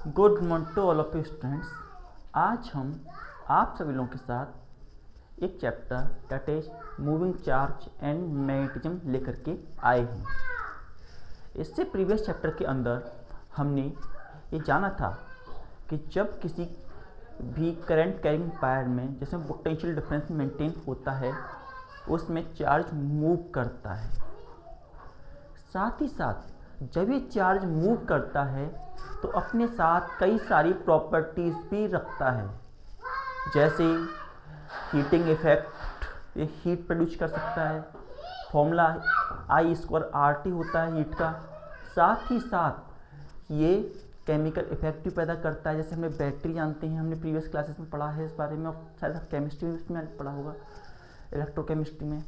Good morning to all of you students. आज हम आप सभी लोगों के साथ एक chapter that is moving charge and magnetism लेकर के आए हैं। इससे प्रीवियस चैप्टर के अंदर हमने ये जाना था कि जब किसी भी करंट कैरिंग वायर में जैसे पोटेंशियल डिफरेंस मेंटेन होता है उसमें चार्ज मूव करता है। साथ ही साथ जब ये चार्ज मूव करता है तो अपने साथ कई सारी प्रॉपर्टीज़ भी रखता है, जैसे हीटिंग इफेक्ट, ये हीट प्रोड्यूस कर सकता है। फॉर्मूला I²RT होता है हीट का। साथ ही साथ ये केमिकल इफेक्ट भी पैदा करता है, जैसे हमें बैटरी जानते हैं, हमने प्रीवियस क्लासेस में पढ़ा है इस बारे में, और शायद केमिस्ट्री में पढ़ा होगा, इलेक्ट्रोकेमिस्ट्री में।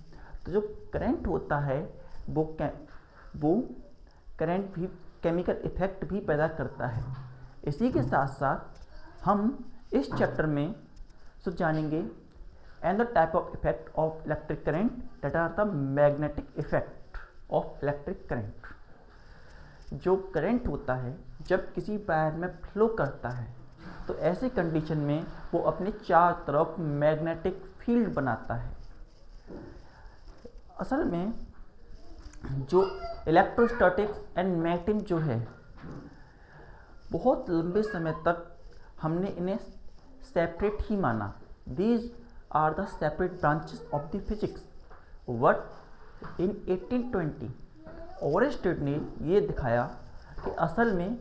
तो जो करंट होता है वो करंट भी केमिकल इफेक्ट भी पैदा करता है। इसी के साथ साथ हम इस चैप्टर में जानेंगे and the type of effect of electric current that are the magnetic effect of electric current. जो करंट होता है जब किसी वायर में फ्लो करता है तो ऐसे कंडीशन में वो अपने चारों तरफ मैग्नेटिक फील्ड बनाता है। असल में जो इलेक्ट्रोस्टैटिक्स एंड मैग्नेटिज्म जो है बहुत लंबे समय तक हमने इन्हें सेपरेट ही माना। These are the separate branches of the physics. But in 1820 Oersted ने ये दिखाया कि असल में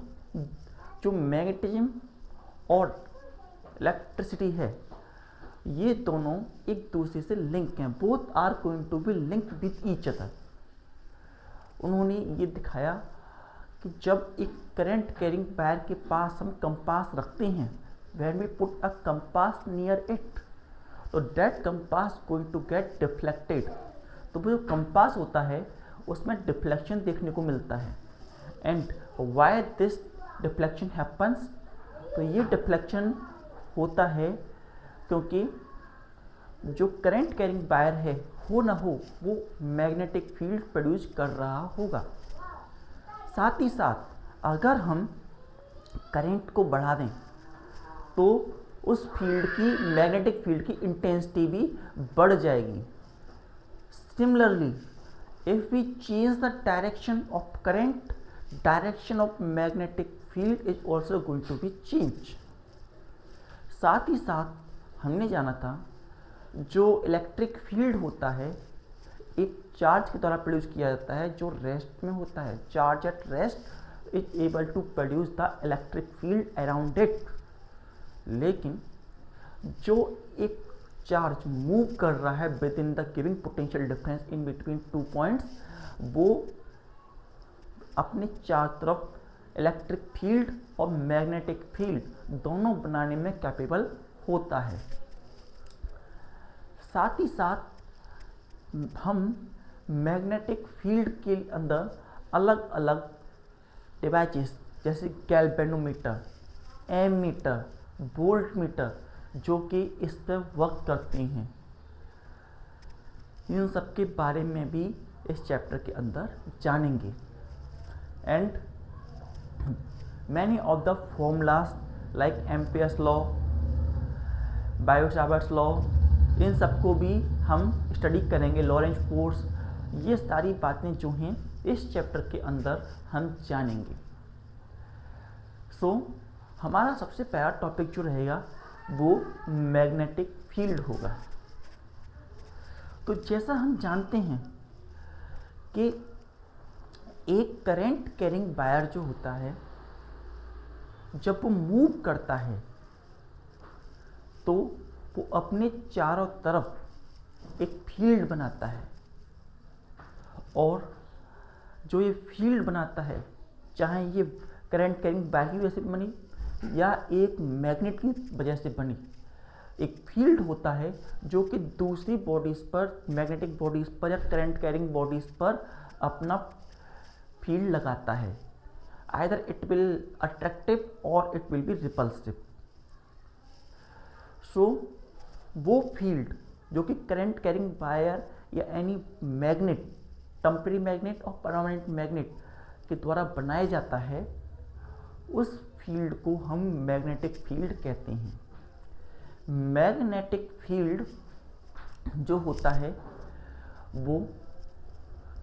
जो मैग्नेटिज्म और इलेक्ट्रिसिटी है ये दोनों एक दूसरे से लिंक हैं। Both are going to be linked with each other. उन्होंने ये दिखाया कि जब एक करंट कैरिंग वायर के पास हम कंपास रखते हैं, when we put a compass near it, तो that compass going to get deflected. तो वो जो कंपास होता है उसमें डिफ्लेक्शन देखने को मिलता है। And why this deflection happens, तो ये डिफ्लेक्शन होता है क्योंकि जो करंट कैरिंग वायर है हो ना हो वो मैग्नेटिक फील्ड प्रोड्यूस कर रहा होगा। साथ ही साथ अगर हम करंट को बढ़ा दें तो उस फील्ड की, मैग्नेटिक फील्ड की इंटेंसिटी भी बढ़ जाएगी। Similarly if we change the direction of current, direction of magnetic field is also going to be change. साथ ही साथ हमने जाना था जो इलेक्ट्रिक फील्ड होता है एक चार्ज के द्वारा प्रोड्यूस किया जाता है जो रेस्ट में होता है। Charge at rest is able to produce the electric field around it. लेकिन जो एक चार्ज मूव कर रहा है within the giving potential difference in between 2 points, वो अपने चारों तरफ इलेक्ट्रिक फील्ड और मैग्नेटिक फील्ड दोनों बनाने में कैपेबल होता है। साथ ही साथ हम मैग्नेटिक फील्ड के अंदर अलग अलग डिवाइसेस जैसे गैल्वेनोमीटर, एमीटर, वोल्ट मीटर जो कि इस पर वर्क करते हैं, इन सब के बारे में भी इस चैप्टर के अंदर जानेंगे। And many of the formulas like Ampere's law, Biot Savart's law, इन सबको भी हम स्टडी करेंगे। लॉरेंज फोर्स, ये सारी बातें जो हैं इस चैप्टर के अंदर हम जानेंगे। हमारा सबसे पहला टॉपिक जो रहेगा वो मैग्नेटिक फील्ड होगा। तो जैसा हम जानते हैं कि एक करंट कैरिंग वायर जो होता है जब वो मूव करता है तो वो अपने चारों तरफ एक फील्ड बनाता है, और जो ये फील्ड बनाता है चाहे ये करंट कैरिंग वायर की वजह से बनी या एक मैग्नेट की वजह से बनी, एक फील्ड होता है जो कि दूसरी बॉडीज़ पर, मैग्नेटिक बॉडीज़ पर या करंट कैरिंग बॉडीज़ पर अपना फील्ड लगाता है। आइदर इट विल अट्रैक्टिव और इट विल बी रिपल्सिव। वो फील्ड जो कि करंट कैरिंग वायर या एनी मैग्नेट, टेम्परेरी मैग्नेट और परमानेंट मैग्नेट के द्वारा बनाया जाता है, उस फील्ड को हम मैग्नेटिक फील्ड कहते हैं। मैग्नेटिक फील्ड जो होता है वो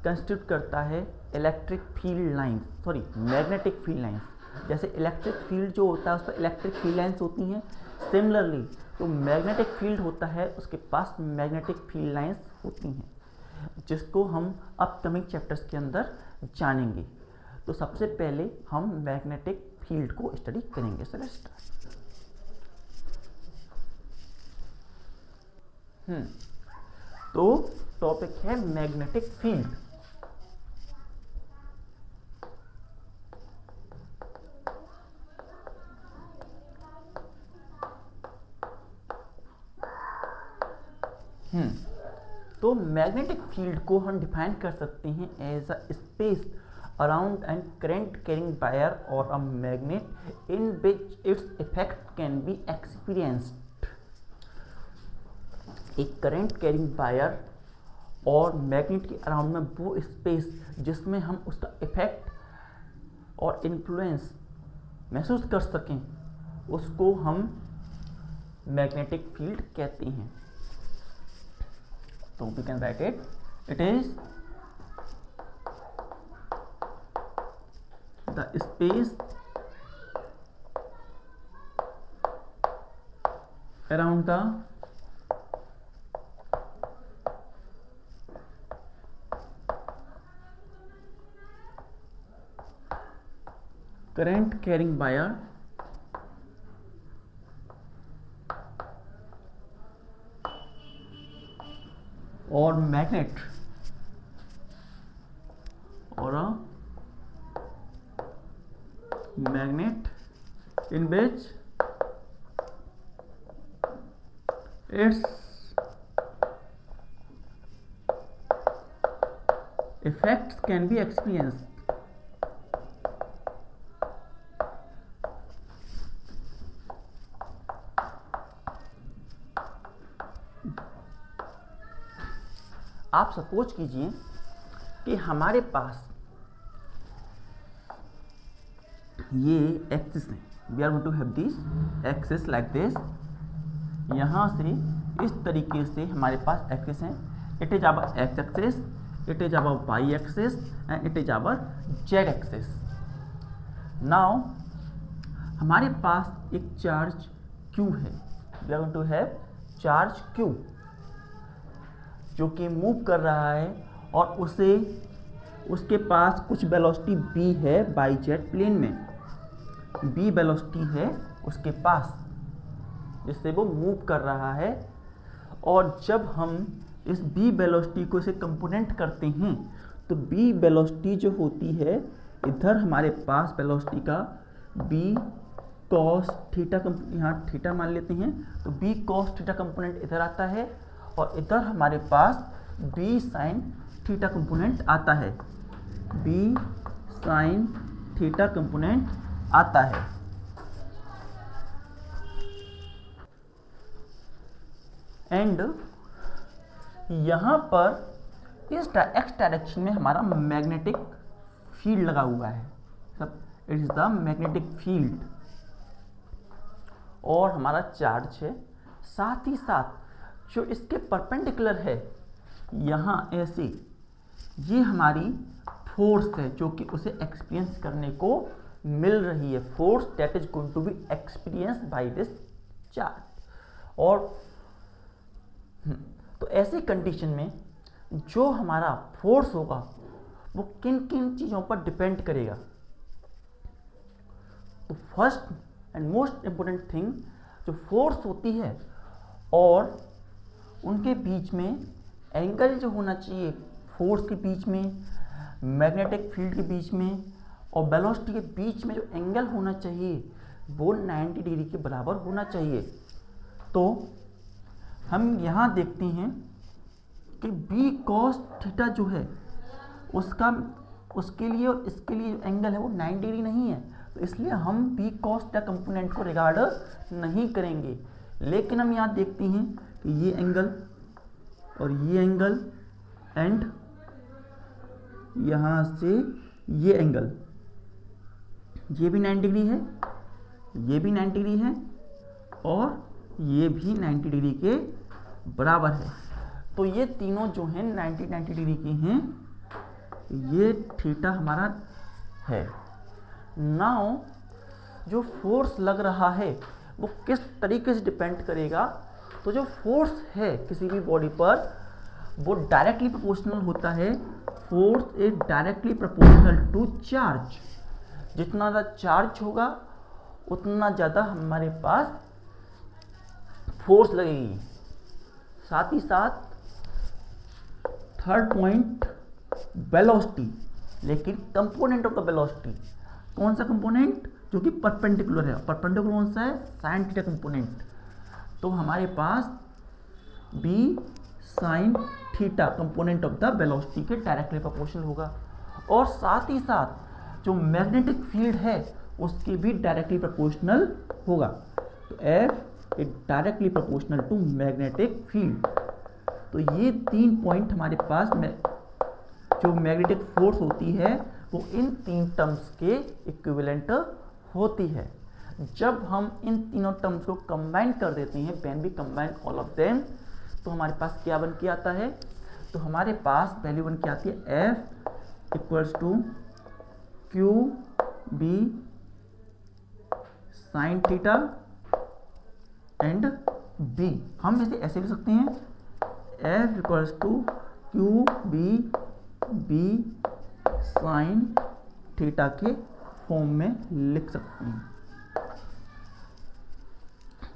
कंस्टिट्यूट करता है electric field lines, sorry magnetic field lines. जैसे इलेक्ट्रिक फील्ड जो होता है उस पर इलेक्ट्रिक फील्ड लाइंस होती हैं, सिमिलरली तो मैग्नेटिक फील्ड होता है उसके पास मैग्नेटिक फील्ड लाइंस होती हैं, जिसको हम अपकमिंग चैप्टर्स के अंदर जानेंगे। तो सबसे पहले हम मैग्नेटिक फील्ड को स्टडी करेंगे। So let's start. तो टॉपिक है मैग्नेटिक फील्ड। तो मैग्नेटिक फील्ड को हम डिफाइन कर सकते हैं as a space around and current carrying wire और a magnet in which its effect can be experienced. एक करंट कैरिंग वायर और मैग्नेट के अराउंड में वो स्पेस जिसमें हम उसका इफेक्ट और इन्फ्लुएंस महसूस कर सकें, उसको हम मैग्नेटिक फील्ड कहते हैं। So we can write it. It is the space around the current carrying wire or magnet or a magnet in which its effects can be experienced। आप सपोज कीजिए कि हमारे पास ये एक्सिस है, we are going to have this axis like this. यहाँ से इस तरीके से हमारे पास एक्सिस है। It is our X axis, it is our Y axis and it is our Z axis. Now हमारे पास एक चार्ज Q है, we are going to have charge Q जो कि मूव कर रहा है और उसके पास कुछ वेलोसिटी b है बाई जेड प्लेन में। b वेलोसिटी है उसके पास जिससे वो मूव कर रहा है। और जब हम इस b वेलोसिटी को इसे कंपोनेंट करते हैं तो b वेलोसिटी जो होती है, इधर हमारे पास वेलोसिटी का b cos थीटा, यहाँ थीटा मान लेते हैं, तो b cos थीटा कंपोनेंट इधर आता है और इधर हमारे पास b sin थीटा कंपोनेंट आता है, b sin थीटा कंपोनेंट आता है। एंड यहाँ पर इस एक्स डायरेक्शन में हमारा मैग्नेटिक फील्ड लगा हुआ है, सब it is the magnetic field. और हमारा चार्ज है, साथ ही साथ जो इसके परपेंडिकुलर है यहाँ ऐसे, ये हमारी फोर्स है जो कि उसे एक्सपीरियंस करने को मिल रही है, force that is going to be experience by this charge. और तो ऐसी कंडीशन में जो हमारा फोर्स होगा वो किन किन चीज़ों पर डिपेंड करेगा। तो first and most important thing, जो फोर्स होती है और उनके बीच में एंगल जो होना चाहिए, फोर्स के बीच में, मैग्नेटिक फील्ड के बीच में और वेलोसिटी के बीच में जो एंगल होना चाहिए वो 90 डिग्री के बराबर होना चाहिए। तो हम यहाँ देखते हैं कि b cos थीटा जो है उसके लिए और इसके लिए जो एंगल है वो 90 डिग्री नहीं है, तो इसलिए हम b cos थीटा कंपोनेंट को रिगार्ड नहीं करेंगे। लेकिन हम यहाँ देखते हैं कि ये एंगल और ये एंगल एंड यहाँ से ये एंगल, ये भी 90 डिग्री है ये भी 90 डिग्री है और ये भी 90 डिग्री के बराबर है। तो ये तीनों जो हैं 90 डिग्री के हैं, ये थीटा हमारा है। नाउ जो फोर्स लग रहा है वो किस तरीके से डिपेंड करेगा, तो जो फोर्स है किसी भी बॉडी पर वो डायरेक्टली प्रोपोर्शनल होता है। Force is directly proportional to charge. जितना ज़्यादा चार्ज होगा उतना ज़्यादा हमारे पास फोर्स लगेगी। साथ ही साथ थर्ड पॉइंट वेलोसिटी, लेकिन कंपोनेंट ऑफ द वेलोसिटी कौन सा कंपोनेंट, जो कि परपेंडिकुलर है। परपेंडिकुलर कौन सा है, साइन थीटा कंपोनेंट। तो हमारे पास B sine theta component of the velocity के डायरेक्टली प्रोपोर्शनल होगा। और साथ ही साथ जो मैग्नेटिक फील्ड है उसके भी डायरेक्टली प्रोपोर्शनल होगा। तो F is directly proportional to magnetic field. तो ये 3 पॉइंट हमारे पास जो मैग्नेटिक फोर्स होती है वो इन 3 टर्म्स के इक्विवेलेंट होती है। जब हम इन तीनों टर्म्स को कंबाइन कर देते हैं, when we combine all of them, तो हमारे पास क्या बन के आता है, तो हमारे पास वैल्यू बन के आती है F equals to Q B sine theta and B। हम इसे ऐसे भी सकते हैं, F equals to Q B sine theta के फॉर्म में लिख सकते हैं।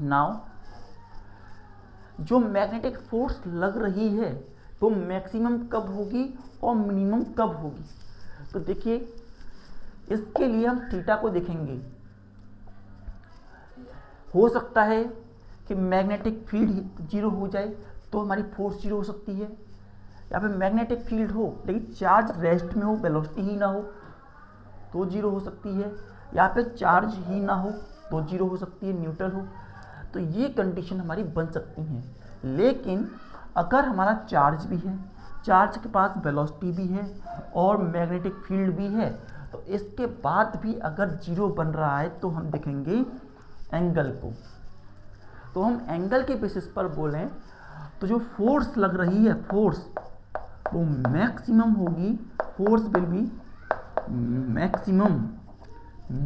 नाउ जो मैग्नेटिक फोर्स लग रही है वो मैक्सिमम कब होगी और मिनिमम कब होगी, तो देखिए इसके लिए हम थीटा को देखेंगे। हो सकता है कि मैग्नेटिक फील्ड जीरो हो जाए तो हमारी फोर्स जीरो हो सकती है, या फिर मैग्नेटिक फील्ड हो लेकिन चार्ज रेस्ट में हो, वेलोसिटी ही ना हो तो जीरो हो सकती है, या फिर चार्ज ही ना हो तो जीरो हो सकती है, न्यूट्रल हो। तो ये कंडीशन हमारी बन सकती हैं। लेकिन अगर हमारा चार्ज भी है, चार्ज के पास वेलोसिटी भी है और मैग्नेटिक फील्ड भी है, तो इसके बाद भी अगर जीरो बन रहा है तो हम देखेंगे एंगल को। तो हम एंगल के बेसिस पर बोलें तो जो फोर्स लग रही है, फोर्स वो मैक्सिमम होगी। Force will be maximum.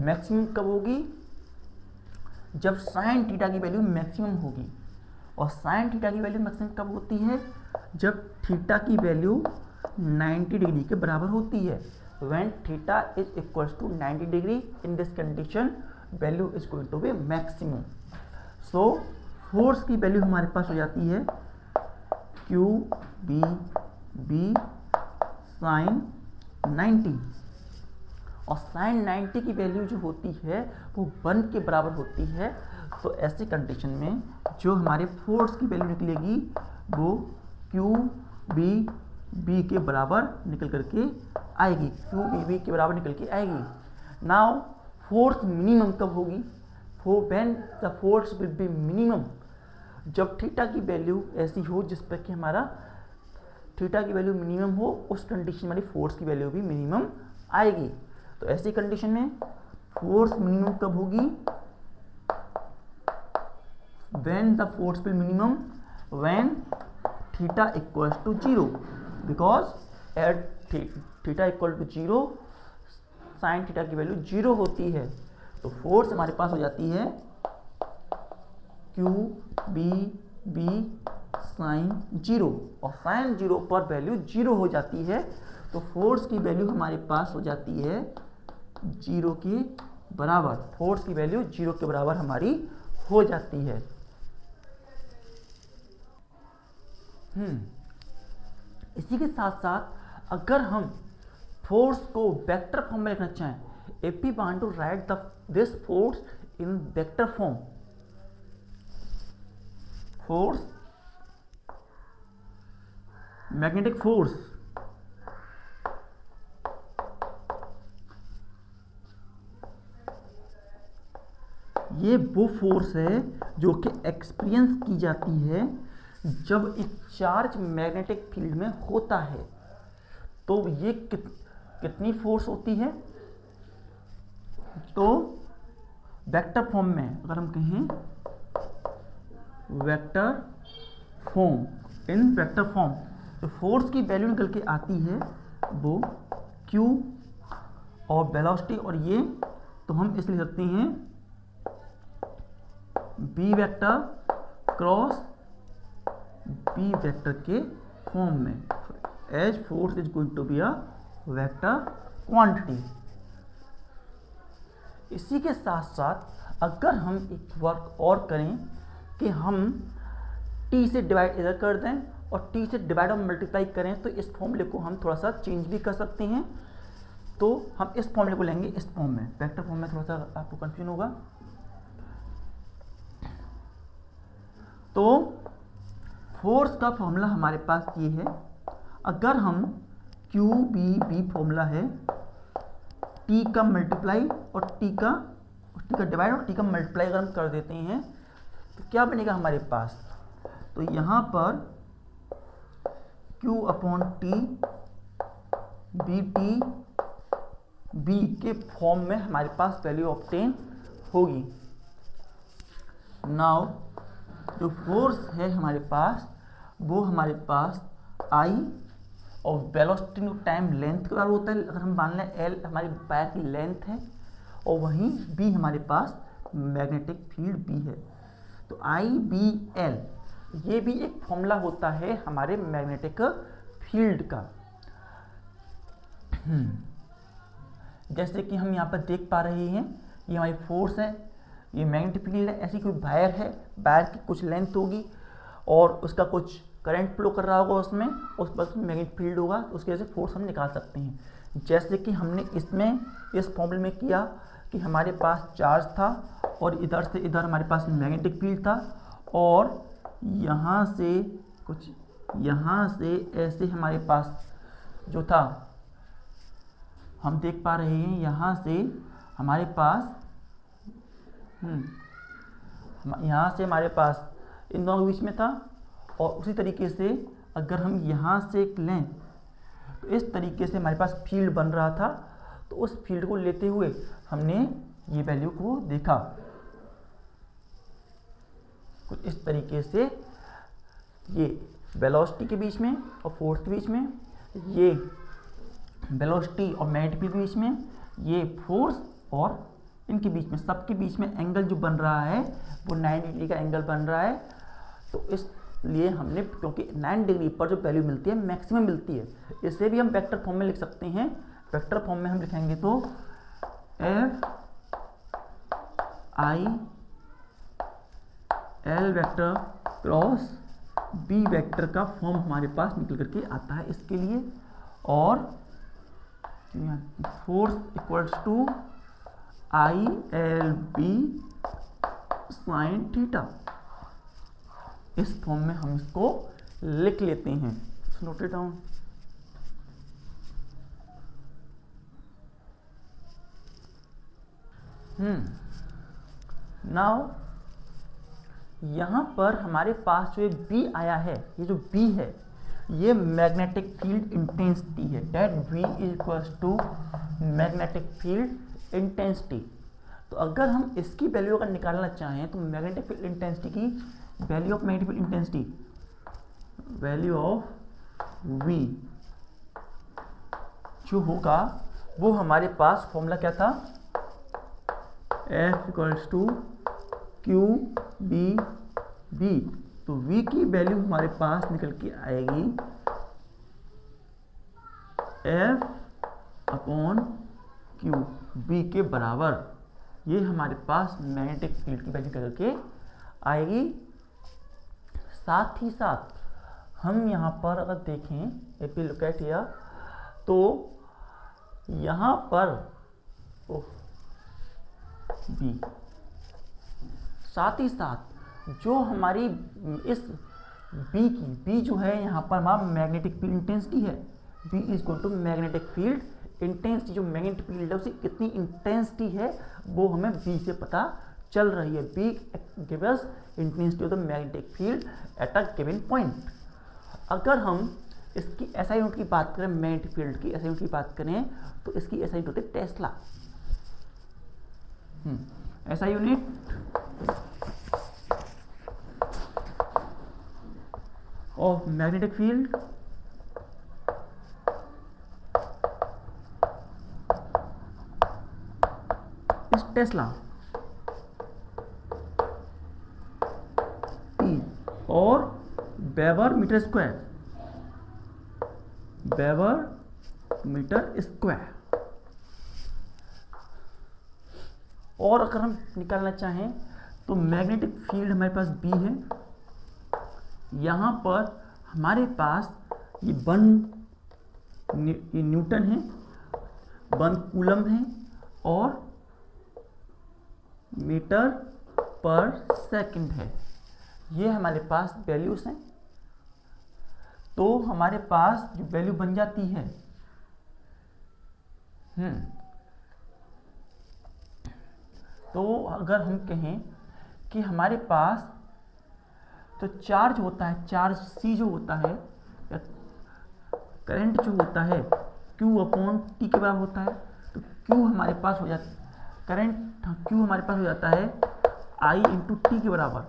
Maximum कब होगी, जब साइन थीटा की वैल्यू मैक्सिमम होगी। और साइन थीटा की वैल्यू मैक्सिमम कब होती है, जब थीटा की वैल्यू 90 डिग्री के बराबर होती है। When theta is equals to 90 degree, in this condition value is going to be maximum. So force की वैल्यू हमारे पास हो जाती है क्यू बी साइन 90, और साइन 90 की वैल्यू जो होती है वो 1 के बराबर होती है। तो ऐसी कंडीशन में जो हमारे फोर्स की वैल्यू निकलेगी वो क्यू बी के बराबर निकल करके आएगी, क्यू बी के बराबर निकल के आएगी। नाउ फोर्स मिनिमम कब होगी, when the force will be minimum, जब थीटा की वैल्यू ऐसी हो जिस पर कि हमारा थीटा की वैल्यू मिनिमम हो, उस कंडीशन में फोर्स की वैल्यू भी मिनिमम आएगी। तो ऐसी कंडीशन में फोर्स मिनिमम कब होगी, when the force will minimum when theta equals to 0, because at theta equal to 0 sine theta की वैल्यू 0 होती है। तो फोर्स हमारे पास हो जाती है क्यू बी साइन 0, और साइन 0 पर वैल्यू 0 हो जाती है। तो फोर्स की वैल्यू हमारे पास हो जाती है 0 के बराबर। फोर्स की वैल्यू 0 के बराबर हमारी हो जाती है। इसी के साथ साथ अगर हम फोर्स को वेक्टर फॉर्म में लिखना चाहें, if we want to write this force in vector form, force magnetic force ये वो फोर्स है जो कि एक्सपीरियंस की जाती है जब एक चार्ज मैग्नेटिक फील्ड में होता है। तो ये कितनी फोर्स होती है, तो वेक्टर फॉर्म में अगर हम कहें वेक्टर फॉर्म, इन वेक्टर फॉर्म जो फोर्स की वैल्यू निकल के आती है वो q और वेलोसिटी, और ये तो हम इसलिए लिख सकते हैं b vector cross b vector के फॉर्म में, as force is going to be a vector quantity. इसी के साथ साथ अगर हम एक वर्क और करें कि हम t से डिवाइड इधर कर दें और t से डिवाइड और मल्टीप्लाई करें, तो इस फॉर्मूले को हम थोड़ा सा चेंज भी कर सकते हैं। तो हम इस फॉर्मूले को लेंगे इस फॉर्म में, वेक्टर फॉर्म में थोड़ा सा आपको कंफ्यूजन होगा। तो फोर्स का फॉर्मूला हमारे पास ये है, अगर हम क्यू बी बी फॉर्मूला है टी का मल्टीप्लाई और टी का डिवाइड और टी का मल्टीप्लाई अगर हम कर देते हैं तो क्या बनेगा हमारे पास, तो यहाँ पर Q upon T B T B के फॉर्म में हमारे पास वैल्यू ऑब्टेन होगी। नाउ जो फोर्स है हमारे पास वो हमारे पास I और वेलोसिटी टाइम लेंथ के बराबर होता है। अगर हम मान लें L हमारी वायर की लेंथ है और वहीं B हमारे पास मैग्नेटिक फील्ड B है, तो IBL ये भी एक फॉर्मूला होता है हमारे मैग्नेटिक फील्ड का। जैसे कि हम यहाँ पर देख पा रहे हैं, ये हमारी फोर्स है, ये मैग्नेटिक फील्ड है, ऐसी कोई वायर है, वायर की कुछ लेंथ होगी और उसका कुछ करंट फ्लो कर रहा होगा उसमें, उस पर मैग्नेटिक फील्ड होगा, तो उसकी वजह से फोर्स हम निकाल सकते हैं। जैसे कि हमने इसमें इस फॉर्मूले में किया कि हमारे पास चार्ज था और इधर से इधर हमारे पास मैग्नेटिक फील्ड था और यहाँ से कुछ यहाँ से ऐसे हमारे पास जो था हम देख पा रहे हैं, यहाँ से हमारे पास यहाँ से हमारे पास इन दोनों के बीच में था, और उसी तरीके से अगर हम यहाँ से लें तो इस तरीके से हमारे पास फील्ड बन रहा था। तो उस फील्ड को लेते हुए हमने ये वैल्यू को देखा कुछ इस तरीके से, ये वेलोसिटी के बीच में और फोर्स के बीच में, ये वेलोसिटी और मैग्नेटिक फील्ड के बीच में, ये फोर्स और इनके बीच में, सबके बीच में एंगल जो बन रहा है वो 90 डिग्री का एंगल बन रहा है। तो इसलिए हमने, क्योंकि 9 डिग्री पर जो वैल्यू मिलती है मैक्सिमम मिलती है, इसे भी हम वेक्टर फॉर्म में लिख सकते हैं। वेक्टर फॉर्म में हम लिखेंगे तो F I L vector cross B vector का फॉर्म हमारे पास निकल करके आता है इसके लिए, और force equals to I L B sine theta, इस फॉर्म में हम इसको लिख लेते हैं। Note it down. नाउ यहाँ पर हमारे पास जो B आया है, ये जो B है ये मैग्नेटिक फील्ड इंटेंसिटी है, that V equals to magnetic field intensity. तो अगर हम इसकी वैल्यू अगर निकालना चाहें तो मैग्नेटिक फील्ड इंटेंसिटी की value of magnetic field intensity, value of V जो होगा वो हमारे पास फॉर्मूला क्या था, F equals to Q B B. तो V की वैल्यू हमारे पास निकल के आएगी F अपॉन क्यू, B के बराबर। ये हमारे पास मैग्नेटिक फील्ड की वैल्यू निकल के आएगी। साथ ही साथ हम यहाँ पर अगर देखें if you look at here, तो यहाँ पर B, साथ ही साथ जो हमारी इस B जो है यहाँ पर हमारा मैग्नेटिक फील्ड इंटेंसिटी है, B is equal to magnetic field intensity, जो मैग्नेटिक फील्ड है उसकी कितनी इंटेंसिटी है वो हमें B से पता चल रही है। B gives us intensity of the magnetic field at a given point. अगर हम इसकी SI यूनिट की बात करें, मैग्नेटिक फील्ड की SI यूनिट की बात करें, तो इसकी SI यूनिट होती है टेस्ला। ऐसा unit of magnetic field is tesla T और weber metre square, weber metre square. और अगर हम निकालना चाहें तो मैग्नेटिक फील्ड हमारे पास बी है, यहाँ पर हमारे पास ये 1 न्यूटन है, 1 कूलम है और मीटर पर सेकंड है। ये हमारे पास वैल्यूज हैं। तो हमारे पास जो वैल्यू बन जाती है तो अगर हम कहें कि हमारे पास तो चार्ज होता है, चार्ज सी जो होता है या करंट जो होता है Q अपॉन टी के बराबर होता है। तो Q हमारे पास हो जाता है करंट, Q हमारे पास हो जाता है I इंटू टी के बराबर।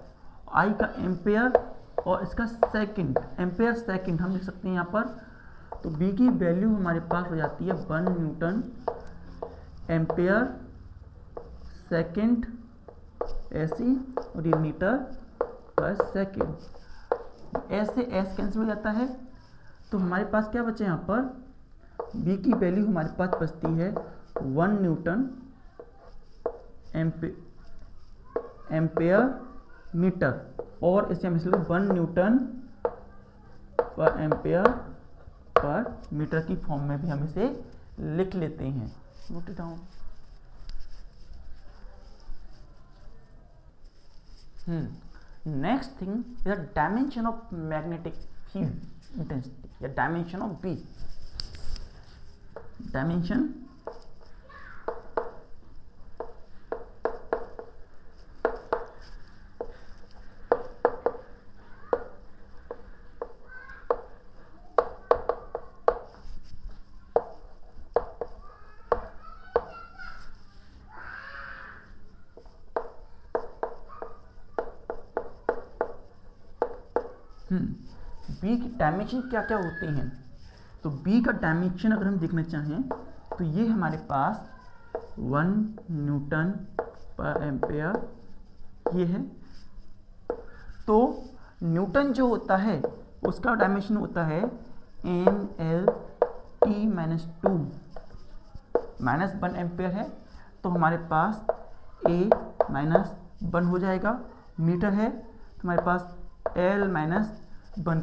I का एम्पेयर और इसका सेकंड, एम्पेयर सेकंड हम लिख सकते हैं यहाँ पर। तो B की वैल्यू हमारे पास हो जाती है 1 न्यूटन एम्पेयर सेकंड ऐसी, और ये मीटर पर सेकंड। ऐसे एस कैंसिल हो जाता है। तो हमारे पास क्या बचे यहाँ पर, बी की वैल्यू हमारे पास बचती है 1 न्यूटन एम्पेयर मीटर, और इसे हम इसलिए 1 न्यूटन पर एम्पेयर पर मीटर की फॉर्म में भी हम इसे लिख लेते हैं। Note it down. Next thing is the dimension of magnetic field intensity या dimension of B. Dimension B की डायमेंशन क्या क्या होते हैं। तो बी का डायमेंशन अगर हम देखना चाहें तो ये हमारे पास 1 न्यूटन पर एम्पेयर ये है। तो न्यूटन जो होता है उसका डायमेंशन होता है NLT-2 -1 एम्पेयर है। तो हमारे पास A-1 हो जाएगा। मीटर है तो हमारे पास L-1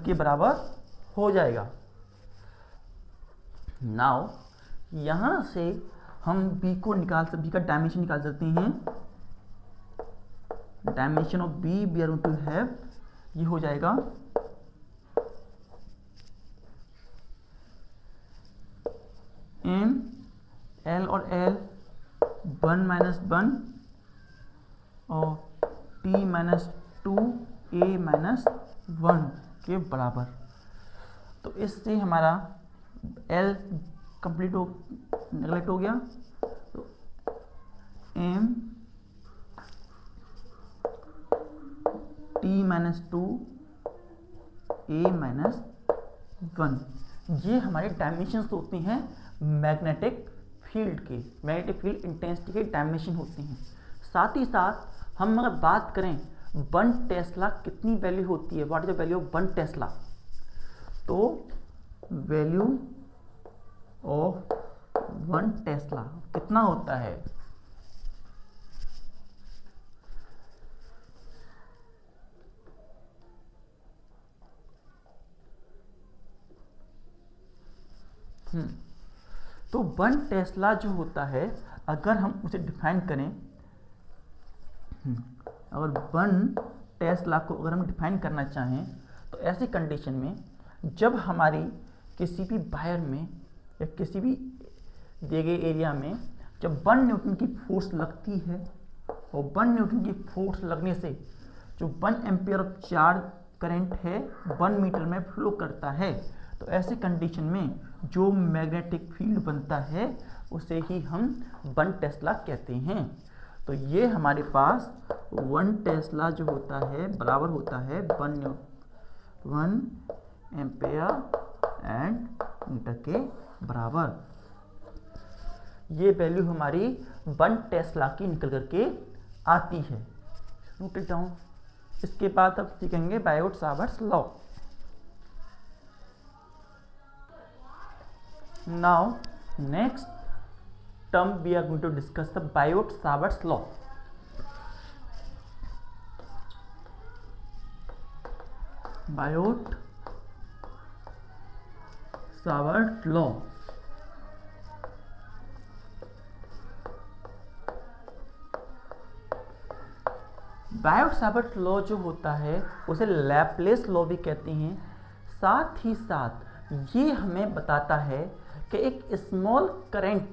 के बराबर हो जाएगा। नाउ यहां से हम B को B का डायमेंशन निकाल सकते हैं। Dimension of B we are going to have, ये हो जाएगा L और L 1-1 और T-2 A-1 के बराबर। तो इससे हमारा L कंप्लीट हो नेगलेक्ट हो गया। तो M T-2 A-1 ये हमारे डायमेंशंस होते हैं मैग्नेटिक फील्ड के, मैग्नेटिक फील्ड इंटेंसिटी के डायमेंशन होते हैं। साथ ही साथ हम अगर बात करें 1 टेस्ला कितनी वैल्यू होती है, what is the value of 1 Tesla, तो वैल्यू ऑफ 1 टेस्ला कितना होता है, तो 1 टेस्ला जो होता है अगर हम उसे डिफाइन करें, अगर 1 टेस्ला को अगर हम डिफाइन करना चाहें तो ऐसी कंडीशन में जब हमारी किसी भी वायर में या किसी भी दिए गए एरिया में जब 1 न्यूटन की फोर्स लगती है और 1 न्यूटन की फोर्स लगने से जो 1 एम्पियर ऑफ चार्ज करंट है 1 मीटर में फ्लो करता है, तो ऐसे कंडीशन में जो मैग्नेटिक फील्ड बनता है उसे ही हम 1 टेस्ला कहते हैं। तो ये हमारे पास 1 टेस्ला जो होता है बराबर होता है 1 एम्पेयर एंड मीटर के बराबर। ये वैल्यू हमारी 1 टेस्ला की निकल करके आती है। Note it down. इसके बाद अब सीखेंगे Biot-Savart's law. Now next term we are going to discuss the Biot-Savart's law. Biot-Savart law. Biot-Savart law जो होता है उसे लैपलेस लॉ भी कहते हैं। साथ ही साथ ये हमें बताता है कि एक स्मॉल करंट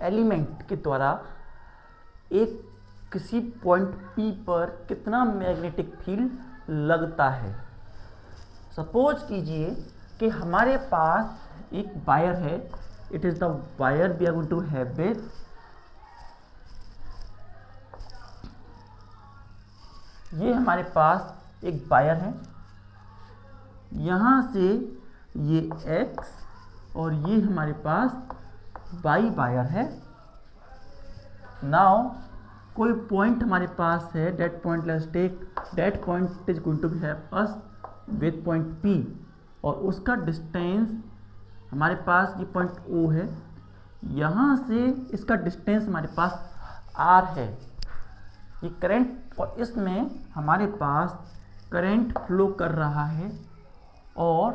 एलिमेंट के द्वारा एक किसी पॉइंट P पर कितना मैग्नेटिक फील्ड लगता है। सपोज कीजिए कि हमारे पास एक वायर है। It is the wire we are going to have with ये हमारे पास एक वायर है। यहाँ से ये X और ये हमारे पास Y वायर है। नाउ कोई पॉइंट हमारे पास है, that point let's take that point is going to have us with point P और उसका डिस्टेंस हमारे पास ये पॉइंट O है। यहाँ से इसका डिस्टेंस हमारे पास R है। ये करंट और इसमें हमारे पास करंट फ्लो कर रहा है और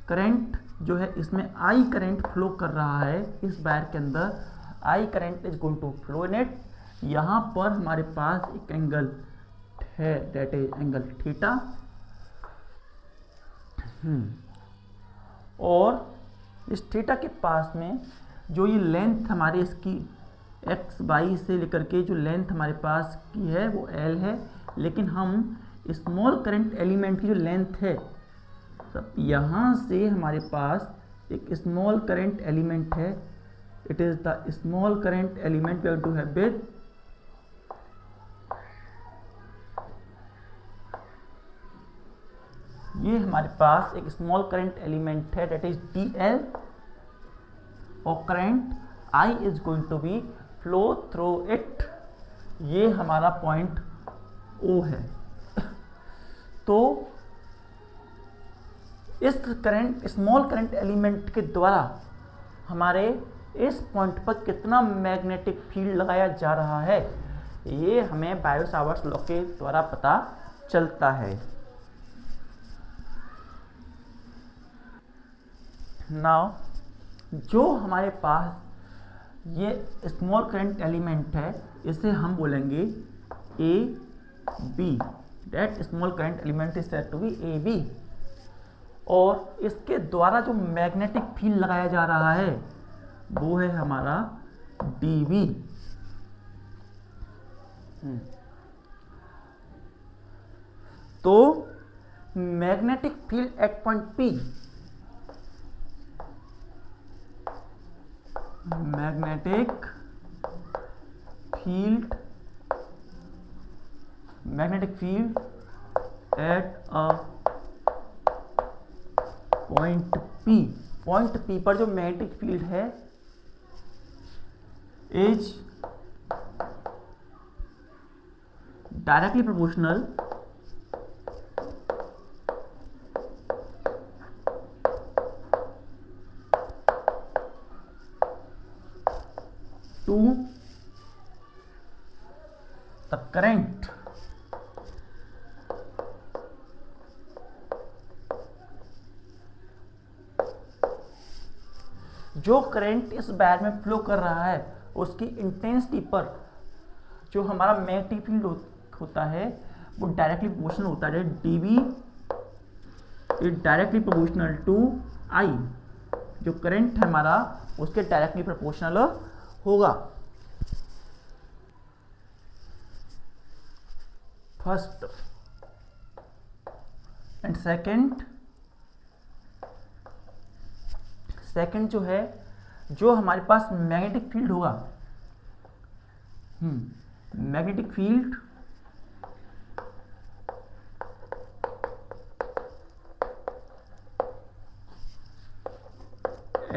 करंट जो है इसमें I करंट फ्लो कर रहा है। इस वायर के अंदर I current is going to flow in it. यहाँ पर हमारे पास एक एंगल है, दैट इज एंगल थीटा। और इस थीटा के पास में जो ये लेंथ हमारी इसकी एक्स वाई से लेकर के जो लेंथ हमारे पास की है वो L है, लेकिन हम स्मॉल करंट एलिमेंट की जो लेंथ है सब यहाँ से हमारे पास एक स्मॉल करंट एलिमेंट है। It is the small current element we have to have with ये हमारे पास एक स्मॉल करंट एलिमेंट है, दैट इज DL और current I is going to be flow through it. ये हमारा पॉइंट O है। तो इस करंट स्मॉल करंट एलिमेंट के द्वारा हमारे इस पॉइंट पर कितना मैग्नेटिक फील्ड लगाया जा रहा है ये हमें बायो-सावर्ट्स लॉ के द्वारा पता चलता है। नाउ जो हमारे पास ये स्मॉल करंट एलिमेंट है इसे हम बोलेंगे AB। That small current element is said to be AB। और इसके द्वारा जो मैग्नेटिक फील्ड लगाया जा रहा है वो है हमारा DB। तो magnetic field at point P magnetic field at a point P पर जो मैग्नेटिक फील्ड है is directly proportional to the current जो करंट इस वायर में फ्लो कर रहा है उसकी इंटेंसिटी पर जो हमारा मैग्नेटिक फील्ड होता है वो डायरेक्टली प्रोपोर्शनल होता है। DB is directly proportional to I। जो करंट है हमारा उसके डायरेक्टली प्रोपोर्शनल होगा। फर्स्ट एंड सेकंड जो है जो हमारे पास मैग्नेटिक फील्ड होगा magnetic field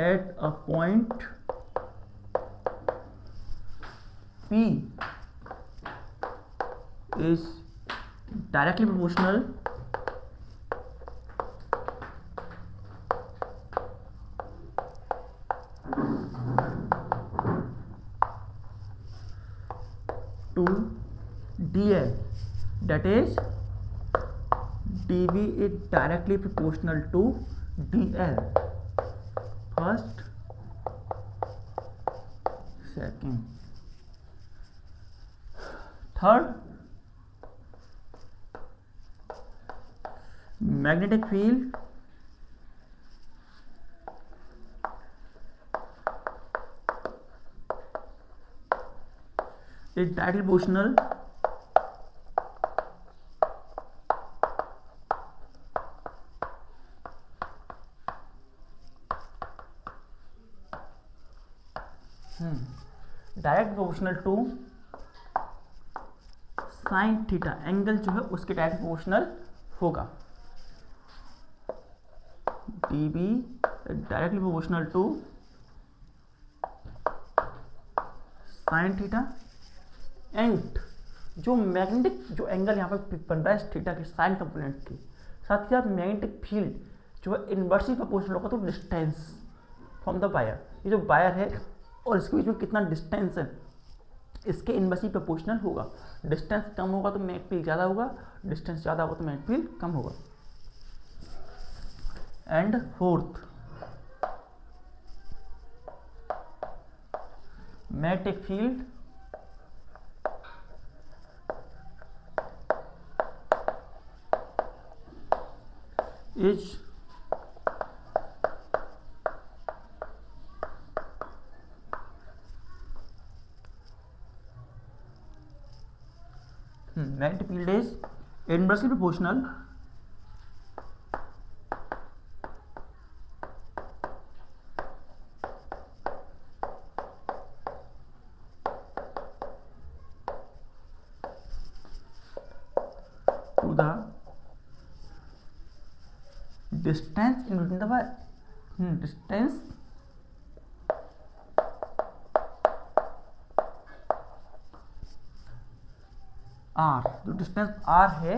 at a point P is directly proportional to dl, that is dv is directly proportional to dl. First, second, third, magnetic field is directly proportional direct proportional to sine theta, angle जो है उसके direct proportional होगा। dB directly proportional to sine theta, and जो magnetic जो angle यहाँ पर बन रहा है थीटा के साइन कंपोनेंट के साथ ही साथ मैग्नेटिक फील्ड जो है इनवर्सली प्रोपोर्शनल होगा तो डिस्टेंस फ्रॉम द वायर, ये जो वायर है और इसके बीच में कितना डिस्टेंस है इसके इनवर्सली प्रोपोर्शनल होगा। डिस्टेंस कम होगा तो मैग्नेटिक फील्ड ज़्यादा होगा, डिस्टेंस ज़्यादा होगा तो मैग्नेटिक फील्ड कम होगा। And fourth, magnetic field is magnetic field is inversely proportional to the distance in between the wire. Distance r, जो डिस्टेंस r है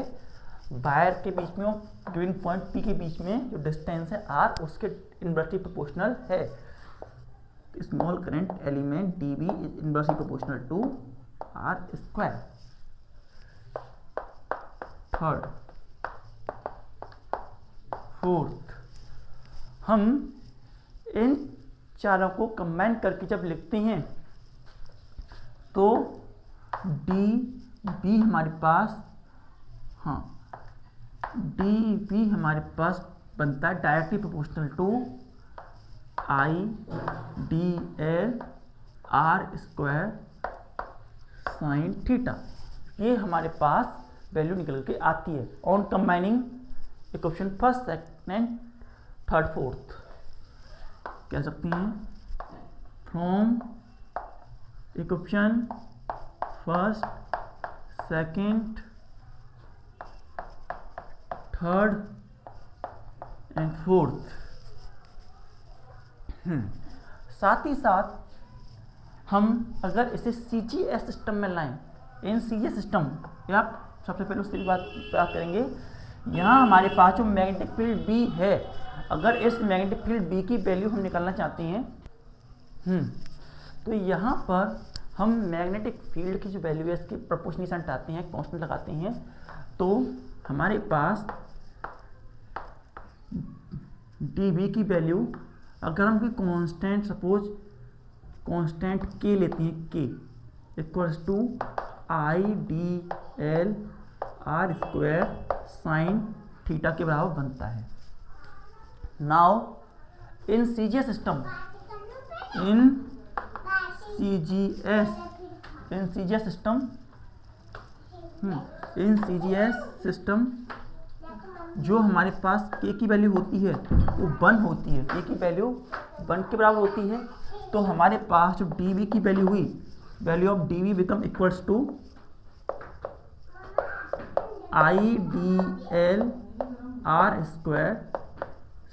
वायर के बीच में और गिवन पॉइंट P के बीच में जो डिस्टेंस है r उसके इनवर्सली प्रोपोर्शनल है। Small current element dB is inversely proportional to r square. Third, fourth, हम इन चारों को कंबाइन करके जब लिखते हैं तो dB हमारे पास dB हमारे पास बनता है directly proportional to IDL r square sine theta. ये हमारे पास वैल्यू निकल के आती है on combining equation first, second, third, fourth. कह सकते हैं from equation first, second, third and fourth. साथ ही साथ हम अगर इसे CGS सिस्टम में लाएं, इन CGS सिस्टम या सबसे पहले उसकी बात करेंगे। यहाँ हमारे पास जो मैग्नेटिक फील्ड B है, अगर इस मैग्नेटिक फील्ड B की वैल्यू हम निकालना चाहते हैं तो यहाँ पर हम मैग्नेटिक फील्ड की जो वैल्यू है इसकी प्रोपोर्शनल हटाते हैं, कांस्टेंट लगाते हैं, तो हमारे पास dB की वैल्यू अगर हम कोई कांस्टेंट सपोज कांस्टेंट k लेते हैं, k equals to IDL r square sine theta के बराबर बनता है। Now in CGS system, in CGS system जो हमारे पास k की वैल्यू होती है वो 1 होती है, k की वैल्यू 1 के बराबर होती है। तो हमारे पास जो dB की वैल्यू हुई value of D V become equals to I D L R square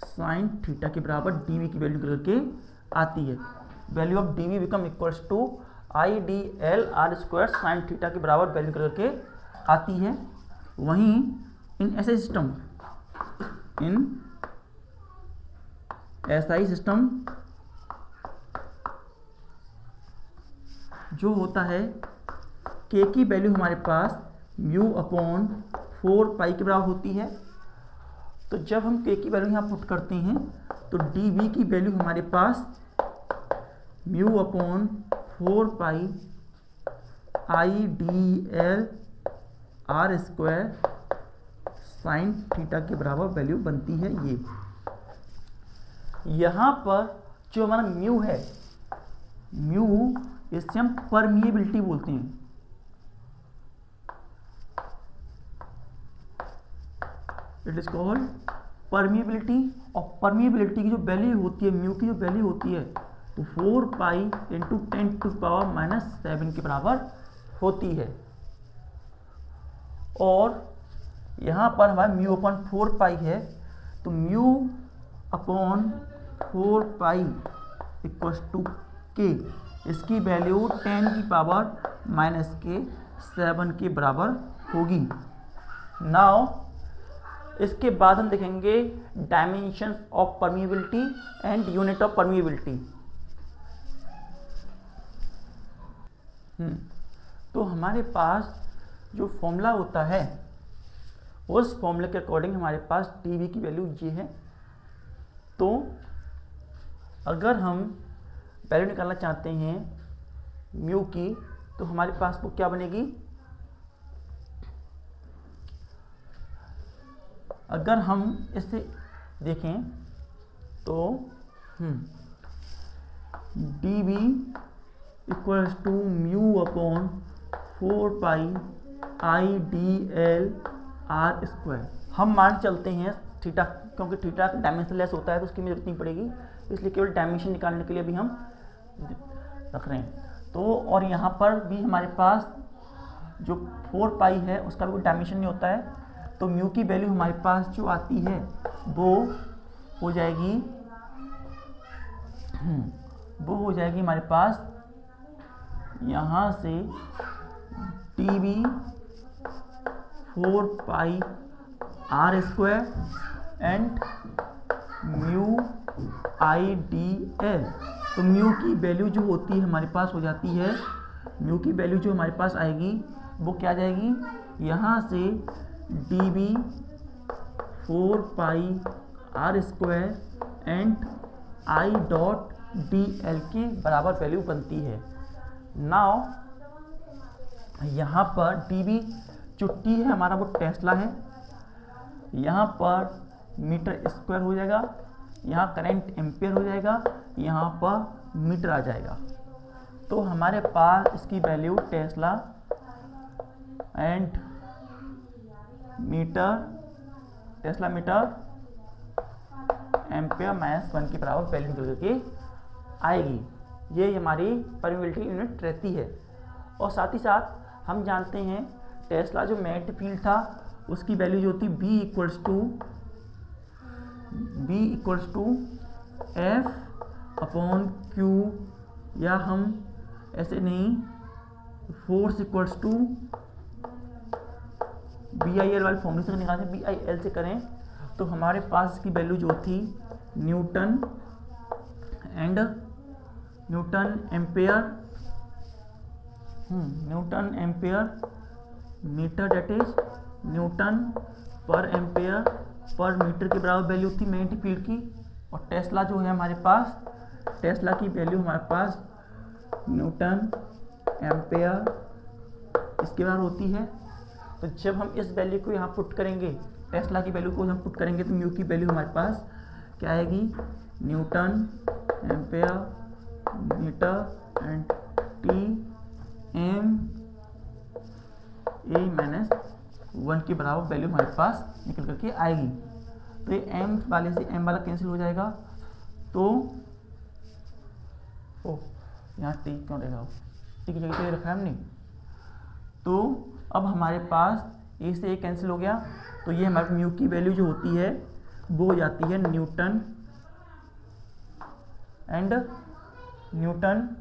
sine theta के बराबर डी वी की वैल्यू करके आती है। Value of D V become equals to I D L R square sine theta के बराबर value करके आती है। वहीं इन ऐसे सिस्टम, इन एसआई सिस्टम जो होता है के की वैल्यू हमारे पास म्यू अपॉन 4 पाई के बराबर होती है। तो जब हम के की वैल्यू यहाँ पुट करते हैं तो डी वी की वैल्यू हमारे पास mu upon 4 pi I D L R square sine theta के बराबर वैल्यू बनती है। ये यहाँ पर जो हमारा म्यू है, म्यू इससे हम परमिएबिलिटी बोलते हैं। It is called permeability. और परमिएबिलिटी की जो वैल्यू होती है, म्यू की जो वैल्यू होती है, तो 4 पाई इंटू 10⁻⁻7 के बराबर होती है। और यहाँ पर हमारा म्यू अपॉन 4 पाई है, तो mu upon 4 pi equals to K, इसकी वैल्यू 10⁻⁻7 के बराबर होगी। नाउ इसके बाद हम देखेंगे dimension of permeability and unit of permeability. तो हमारे पास जो फॉर्मूला होता है, उस फॉर्मूले के अकॉर्डिंग हमारे पास टीवी की वैल्यू ये है। तो अगर हम वैल्यू निकालना चाहते हैं म्यू की, तो हमारे पास वो क्या बनेगी, अगर हम इसे देखें तो D V equals to mu upon 4 pi I D L R square. हम मान चलते हैं थीटा, क्योंकि थीटा डायमेंशन लेस होता है तो उसकी जरूरत नहीं पड़ेगी, इसलिए केवल डायमेंशन निकालने के लिए भी हम रख रहे हैं। तो और यहाँ पर भी हमारे पास जो 4 पाई है उसका भी कोई डायमेंशन नहीं होता है, तो म्यू की वैल्यू हमारे पास जो आती है वो हो जाएगी हमारे पास यहाँ से T V 4 pi R square and mu I D L. तो म्यू की वैल्यू जो होती है हमारे पास हो जाती है, म्यू की वैल्यू जो हमारे पास आएगी वो क्या जाएगी, यहाँ से D V 4 pi R square and I dot D L के बराबर वैल्यू बनती है। नाउ यहाँ पर डी वी जो टी है हमारा वो टेस्ला है, यहाँ पर मीटर स्क्वायर हो जाएगा, यहाँ करंट एम्पेयर हो जाएगा, यहाँ पर मीटर आ जाएगा। तो हमारे पास इसकी value tesla and metre ampere -1 के बराबर वैल्यू निकल करके आएगी। ये हमारी परमिएबिलिटी यूनिट रहती है। और साथ ही साथ हम जानते हैं टेस्ला जो मैग्नेटिक फील्ड था उसकी वैल्यू जो होती B equals to F upon Q, या हम ऐसे नहीं, force equals to B I L वाले फॉर्मूले से निकालते हैं, बी आई एल से करें तो हमारे पास इसकी वैल्यू जो थी newton ampere metre, that is newton पर एम्पेयर पर मीटर के बराबर वैल्यू थी मैग्नेटिक फील्ड की। और टेस्ला जो है हमारे पास, टेस्ला की वैल्यू हमारे पास न्यूटन एम्पेयर इसके बराबर होती है। तो जब हम इस वैल्यू को यहाँ पुट करेंगे, टेस्ला की वैल्यू को हम पुट करेंगे, तो म्यू की वैल्यू हमारे पास क्या आएगी, newton ampere metre and T M A-1 के बराबर वैल्यू हमारे पास निकल करके आएगी। तो ये m वाले से m वाला कैंसिल हो जाएगा, तो यहाँ t क्यों रहेगा, टी की जगह पे रखा है हमने। तो अब हमारे पास ए से ए कैंसिल हो गया, तो ये हमारे म्यू की वैल्यू जो होती है वो हो जाती है Newton and Newton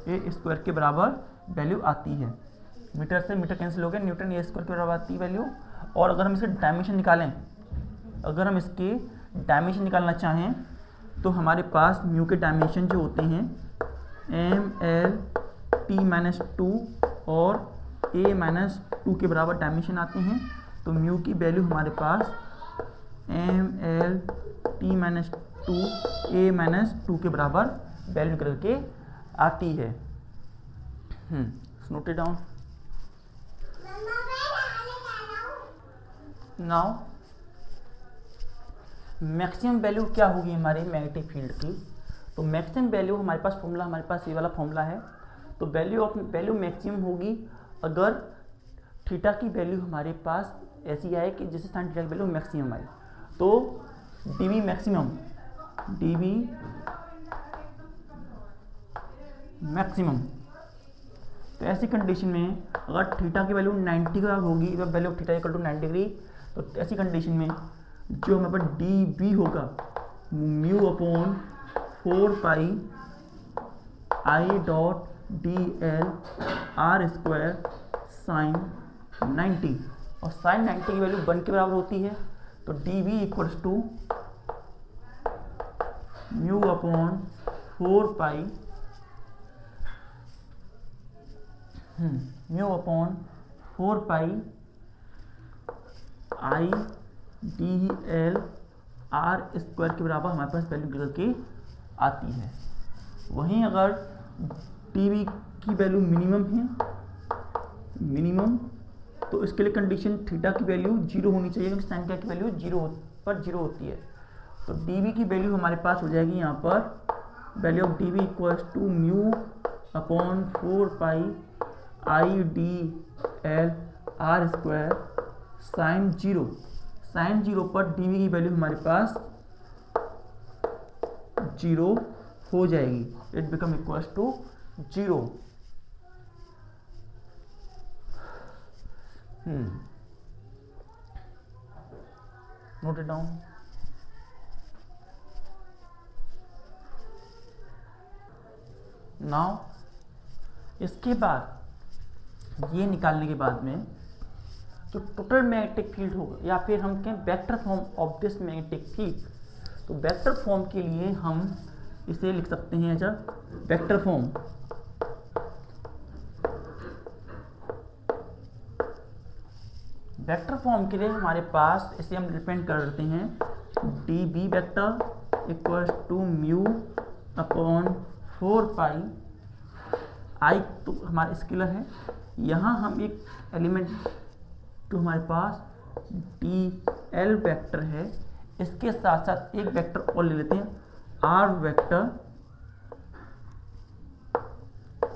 A square के बराबर वैल्यू आती है। मीटर से मीटर कैंसिल हो गया, न्यूटन ए स्क्वायर के बराबर आती है वैल्यू। और अगर हम इसके डायमेंशन निकालें, अगर हम इसके डायमेंशन निकालना चाहें तो हमारे पास म्यू के डायमेंशन जो होते हैं ml(t-2) और a-2 के बराबर डायमेंशन आते हैं। तो म्यू की वैल्यू हमारे पास ml(t-2) a-2 के बराबर वैल्यू निकल के आती है। Note it down. Now maximum value क्या होगी हमारे मैग्नेटिक फील्ड की? तो मैक्सिमम वैल्यू हमारे पास फॉर्मूला, हमारे पास ये वाला फॉर्मूला है। तो वैल्यू मैक्सिमम होगी अगर थीटा की वैल्यू हमारे पास ऐसी आए कि जैसे साइन थीटा की वैल्यू मैक्सिमम आए। तो डीवी मैक्सिमम तो ऐसी कंडीशन में अगर थीटा की वैल्यू 90 का होगी, value of theta equal to 90 degree, तो ऐसी कंडीशन में जो हमारे पास डी बी होगा mu upon 4 pi I dot D L R square sine 90, और साइन 90 की वैल्यू 1 के बराबर होती है। तो D B equals to mu upon 4 pi I D L R square के बराबर हमारे पास वैल्यू निकल के आती है। वहीं अगर टी वी की वैल्यू मिनिमम तो इसके लिए कंडीशन थीटा की वैल्यू 0 होनी चाहिए, क्योंकि साइन थीटा की वैल्यू 0 होती है। तो डी वी की वैल्यू हमारे पास हो जाएगी यहाँ पर value of D V equals to mu upon 4 pi I D L R square sine 0 पर डी वी की वैल्यू हमारे पास 0 हो जाएगी। It become equals to 0। Note it down. Now इसके बाद ये निकालने के बाद में जो टोटल मैग्नेटिक फील्ड होगा, या फिर हम कहें vector form of this magnetic field, तो वेक्टर फॉर्म के लिए हम इसे लिख सकते हैं as vector form. Vector form के लिए हमारे पास इसे हम डिपेंड कर देते हैं D B vector equals to mu upon 4 pi I, तो हमारा स्केलर है। यहाँ हम एक एलिमेंट जो हमारे पास डी एल वेक्टर है, इसके साथ साथ एक वेक्टर और ले लेते हैं आर वेक्टर,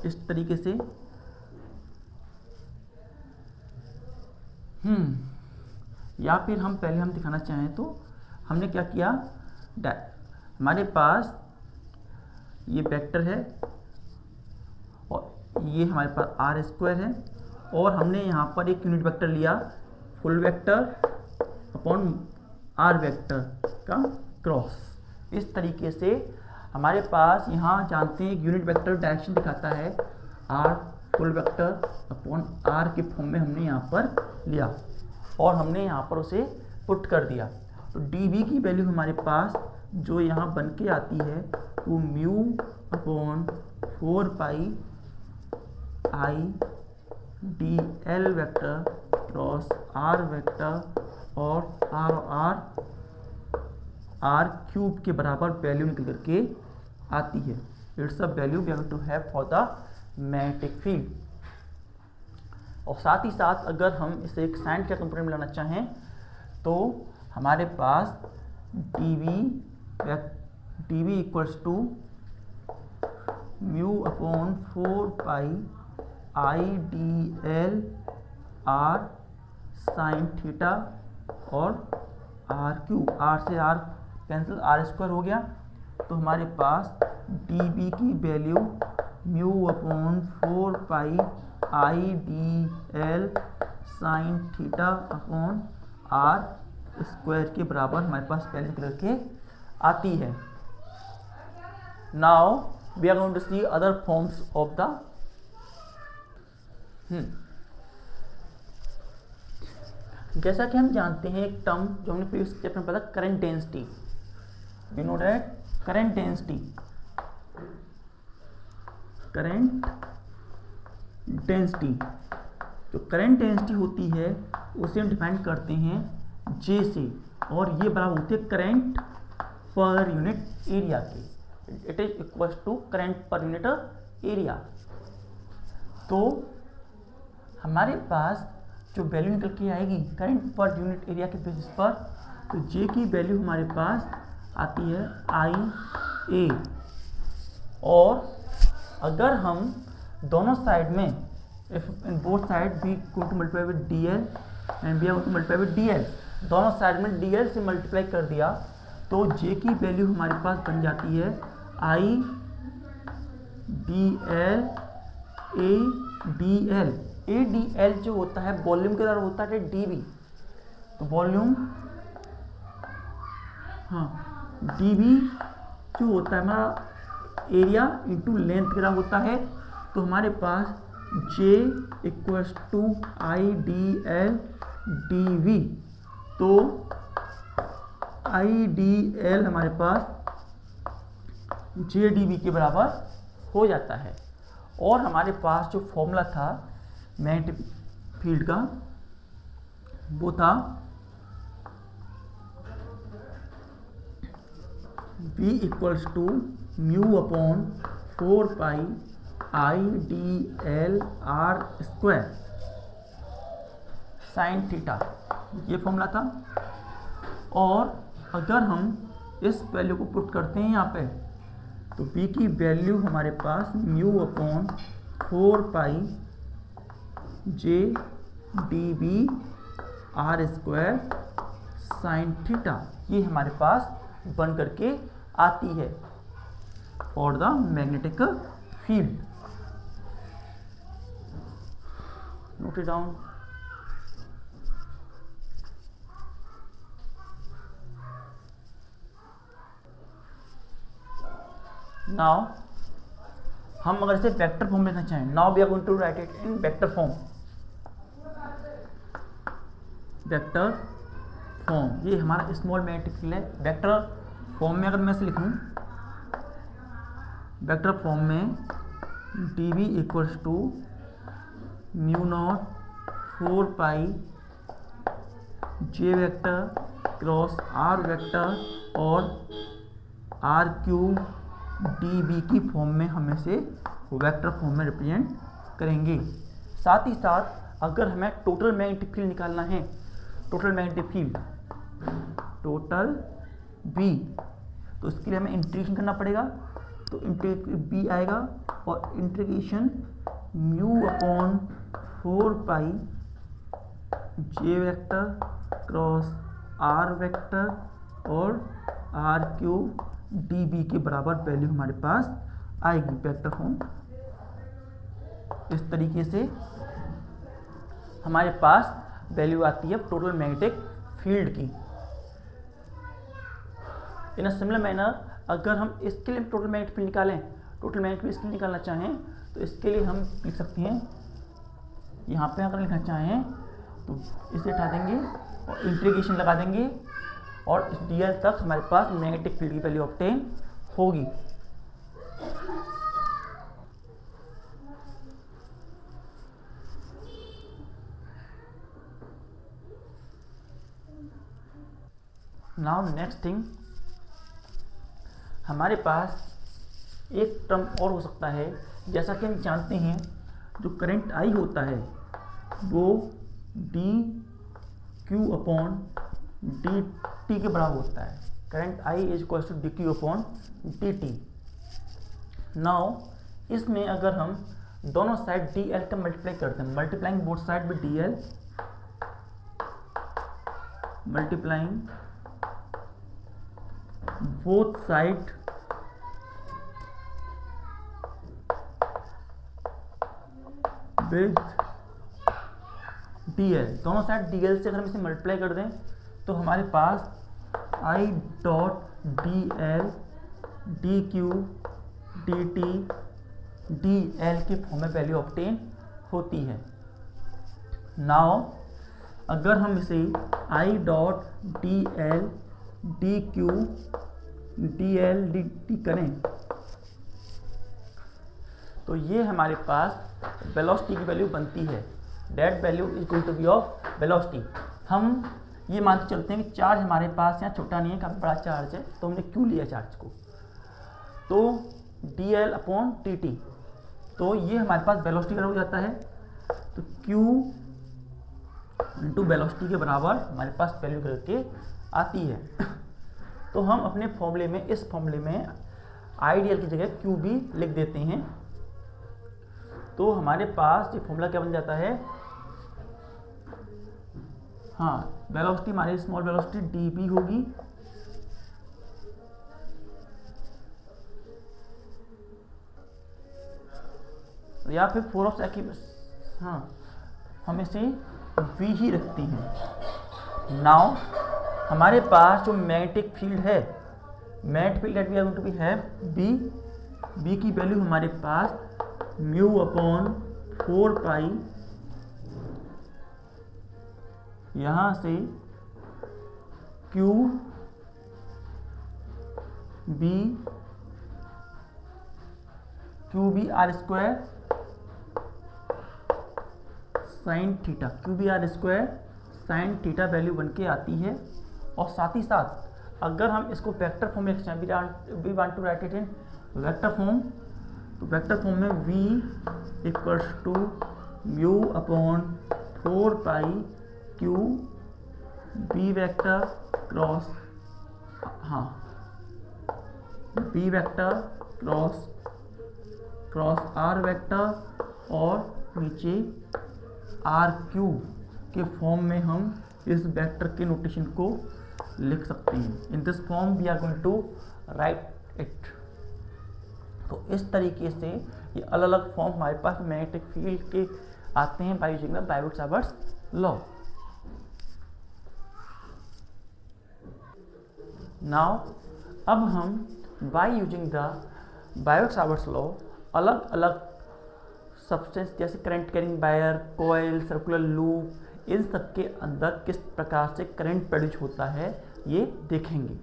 इस तरीके से। या फिर हम पहले हम दिखाना चाहें तो हमने क्या किया, हमारे पास ये वेक्टर है और ये हमारे पास आर स्क्वायर है, और हमने यहाँ पर एक यूनिट वेक्टर लिया full vector upon R vector का क्रॉस। इस तरीके से हमारे पास यहाँ जानते हैं यूनिट वेक्टर डायरेक्शन दिखाता है R full vector upon R के फॉर्म में हमने यहाँ पर लिया और हमने यहाँ पर उसे पुट कर दिया। तो डी वी की वैल्यू हमारे पास जो यहाँ बन के आती है वो mu upon 4 pi I D L vector cross R vector और आर क्यूब के बराबर वैल्यू निकल करके आती है। It's a value we have to have for the magnetic field. और साथ ही साथ अगर हम इसे एक साइन के कंपोनेंट में लाना चाहें तो हमारे पास D V equals to mu upon 4 pi I D L R sine theta और आर क्यूब, आर से आर कैंसिल, आर स्क्वायर हो गया। तो हमारे पास डी बी की value mu upon 4 pi I D L sine theta upon R square के बराबर हमारे पास पहले करके आती है। Now we are going to see other forms of the जैसा कि हम जानते हैं एक टर्म जो हमने प्रीवियस चैप्टर में पढ़ा, current density. We know that current density जो करंट डेंसिटी होती है उसे हम डिफाइन करते हैं J से, और ये बराबर होती है करंट पर यूनिट एरिया के। It is equal to current पर यूनिट एरिया। तो हमारे पास जो वैल्यू निकल के आएगी करंट पर यूनिट एरिया के बेसिस पर, तो J की वैल्यू हमारे पास आती है IA, और अगर हम दोनों साइड में if in both side we going to multiply with DL and we are going to multiply with DL, दोनों साइड में DL से मल्टीप्लाई कर दिया तो J की वैल्यू हमारे पास बन जाती है IDL ADL। ADL जो होता है वॉल्यूम के द्वारा होता है DV, तो वॉल्यूम DV जो होता है हमारा एरिया इंटू लेंथ के द्वारा होता है। तो हमारे पास J equals to IDL DV, तो IDL हमारे पास JDV के बराबर हो जाता है। और हमारे पास जो फॉर्मूला था मैग्नेटिक फील्ड का वो था V equals to mu upon 4 pi IDL R square sine theta, ये फॉर्मूला था। और अगर हम इस वैल्यू को पुट करते हैं यहाँ पे, तो B की वैल्यू हमारे पास mu upon 4 pi JDV R square sine theta, ये हमारे पास बन करके आती है for the magnetic field. Note it down. Now हम अगर इसे वेक्टर फॉर्म में लिखना चाहें, now we are going to write it in vector form. Vector form, ये हमारा स्मॉल मैग्नेटिक फील्ड है। वेक्टर फॉर्म में अगर मैं इसे लिखूं, वेक्टर फॉर्म में dV equals to mu not 4 pi J vector cross R vector और R क्यूब dV की फॉर्म में हम इसे वेक्टर फॉर्म में रिप्रेजेंट करेंगे। साथ ही साथ अगर हमें टोटल मैग्नेटिक फील्ड निकालना है, total magnetic field total B, तो इसके लिए हमें इंटीग्रेशन करना पड़ेगा। तो B आएगा और इंटीग्रेशन म्यू अपॉन 4 पाई J vector cross R vector और R क्यूब dV के बराबर वैल्यू हमारे पास आएगी। वेक्टर फॉर्म इस तरीके से हमारे पास वैल्यू आती है टोटल मैग्नेटिक फील्ड की। इन अ सिमिलर मैनर अगर हम इसके लिए टोटल मैग्नेटिक फील्ड निकालें, टोटल मैग्नेटिक फील्ड इसके लिए निकालना चाहें, तो इसके लिए हम लिख सकते हैं, यहाँ पे अगर लिखना चाहें तो इसे हटा देंगे और इंटीग्रेशन लगा देंगे और इस DL तक हमारे पास मैग्नेटिक फील्ड की वैल्यू ऑब्टेन होगी। नाउ नेक्स्ट थिंग, हमारे पास एक टर्म और हो सकता है। जैसा कि हम जानते हैं जो करंट I होता है वो dQ अपॉन dt के बराबर होता है। Current I is equal to dQ upon dt। Now इसमें अगर हम दोनों साइड DL का मल्टीप्लाई करते हैं, multiplying both side with DL, multiplying both side with D L, दोनों साइड डी एल से अगर हम इसे मल्टीप्लाई कर दें तो हमारे पास I dot D L D Q D T D L के फॉर्म में वैल्यू ऑब्टेन होती है। नाउ अगर हम इसे I dot D L D Q D L D T करें तो ये हमारे पास वेलोसिटी की वैल्यू बनती है। That value is equal to B of velocity. हम ये मानते चलते हैं कि चार्ज हमारे पास यहाँ छोटा नहीं है, काफ़ी बड़ा चार्ज है, तो हमने क्यू लिया चार्ज को, तो D L upon T T, तो ये हमारे पास वेलोसिटी का हो जाता है। तो क्यू इंटू वेलोसिटी के बराबर हमारे पास वैल्यू करके आती है। तो हम अपने फॉर्मूले में, इस फॉर्मूले में आई डी एल की जगह क्यू भी लिख देते हैं। तो हमारे पास ये फॉर्मूला क्या बन जाता है, हाँ, वेलोसिटी हमारी स्मॉल वेलोसिटी डी बी होगी, या फिर 4 ऑफ सेकेंड, हाँ, हम इसे वी ही रखते हैं। नाउ हमारे पास जो मैग्नेटिक फील्ड है, magnetic field that we are going to be have B, B की वैल्यू हमारे पास म्यू अपॉन 4 पाई, यहाँ से Q B R square sine theta, Q B R square sine theta value बन के आती है। और साथ ही साथ अगर हम इसको वेक्टर फॉर्म में we want to write it in vector form, तो वेक्टर फॉर्म में v equals to mu upon 4 pi Q B vector cross, हाँ, B vector cross R vector, और नीचे आर क्यूब के फॉर्म में हम इस वेक्टर के नोटेशन को लिख सकते हैं। In this form we are going to write it. तो इस तरीके से ये अलग अलग फॉर्म हमारे पास मैग्नेटिक फील्ड के आते हैं by using the Biot Savart's law. Now अब हम by using the Biot Savart's law अलग अलग सब्सटेंस जैसे current carrying wire, coil, circular loop, इन सब के अंदर किस प्रकार से करंट प्रोड्यूस होता है ये देखेंगे।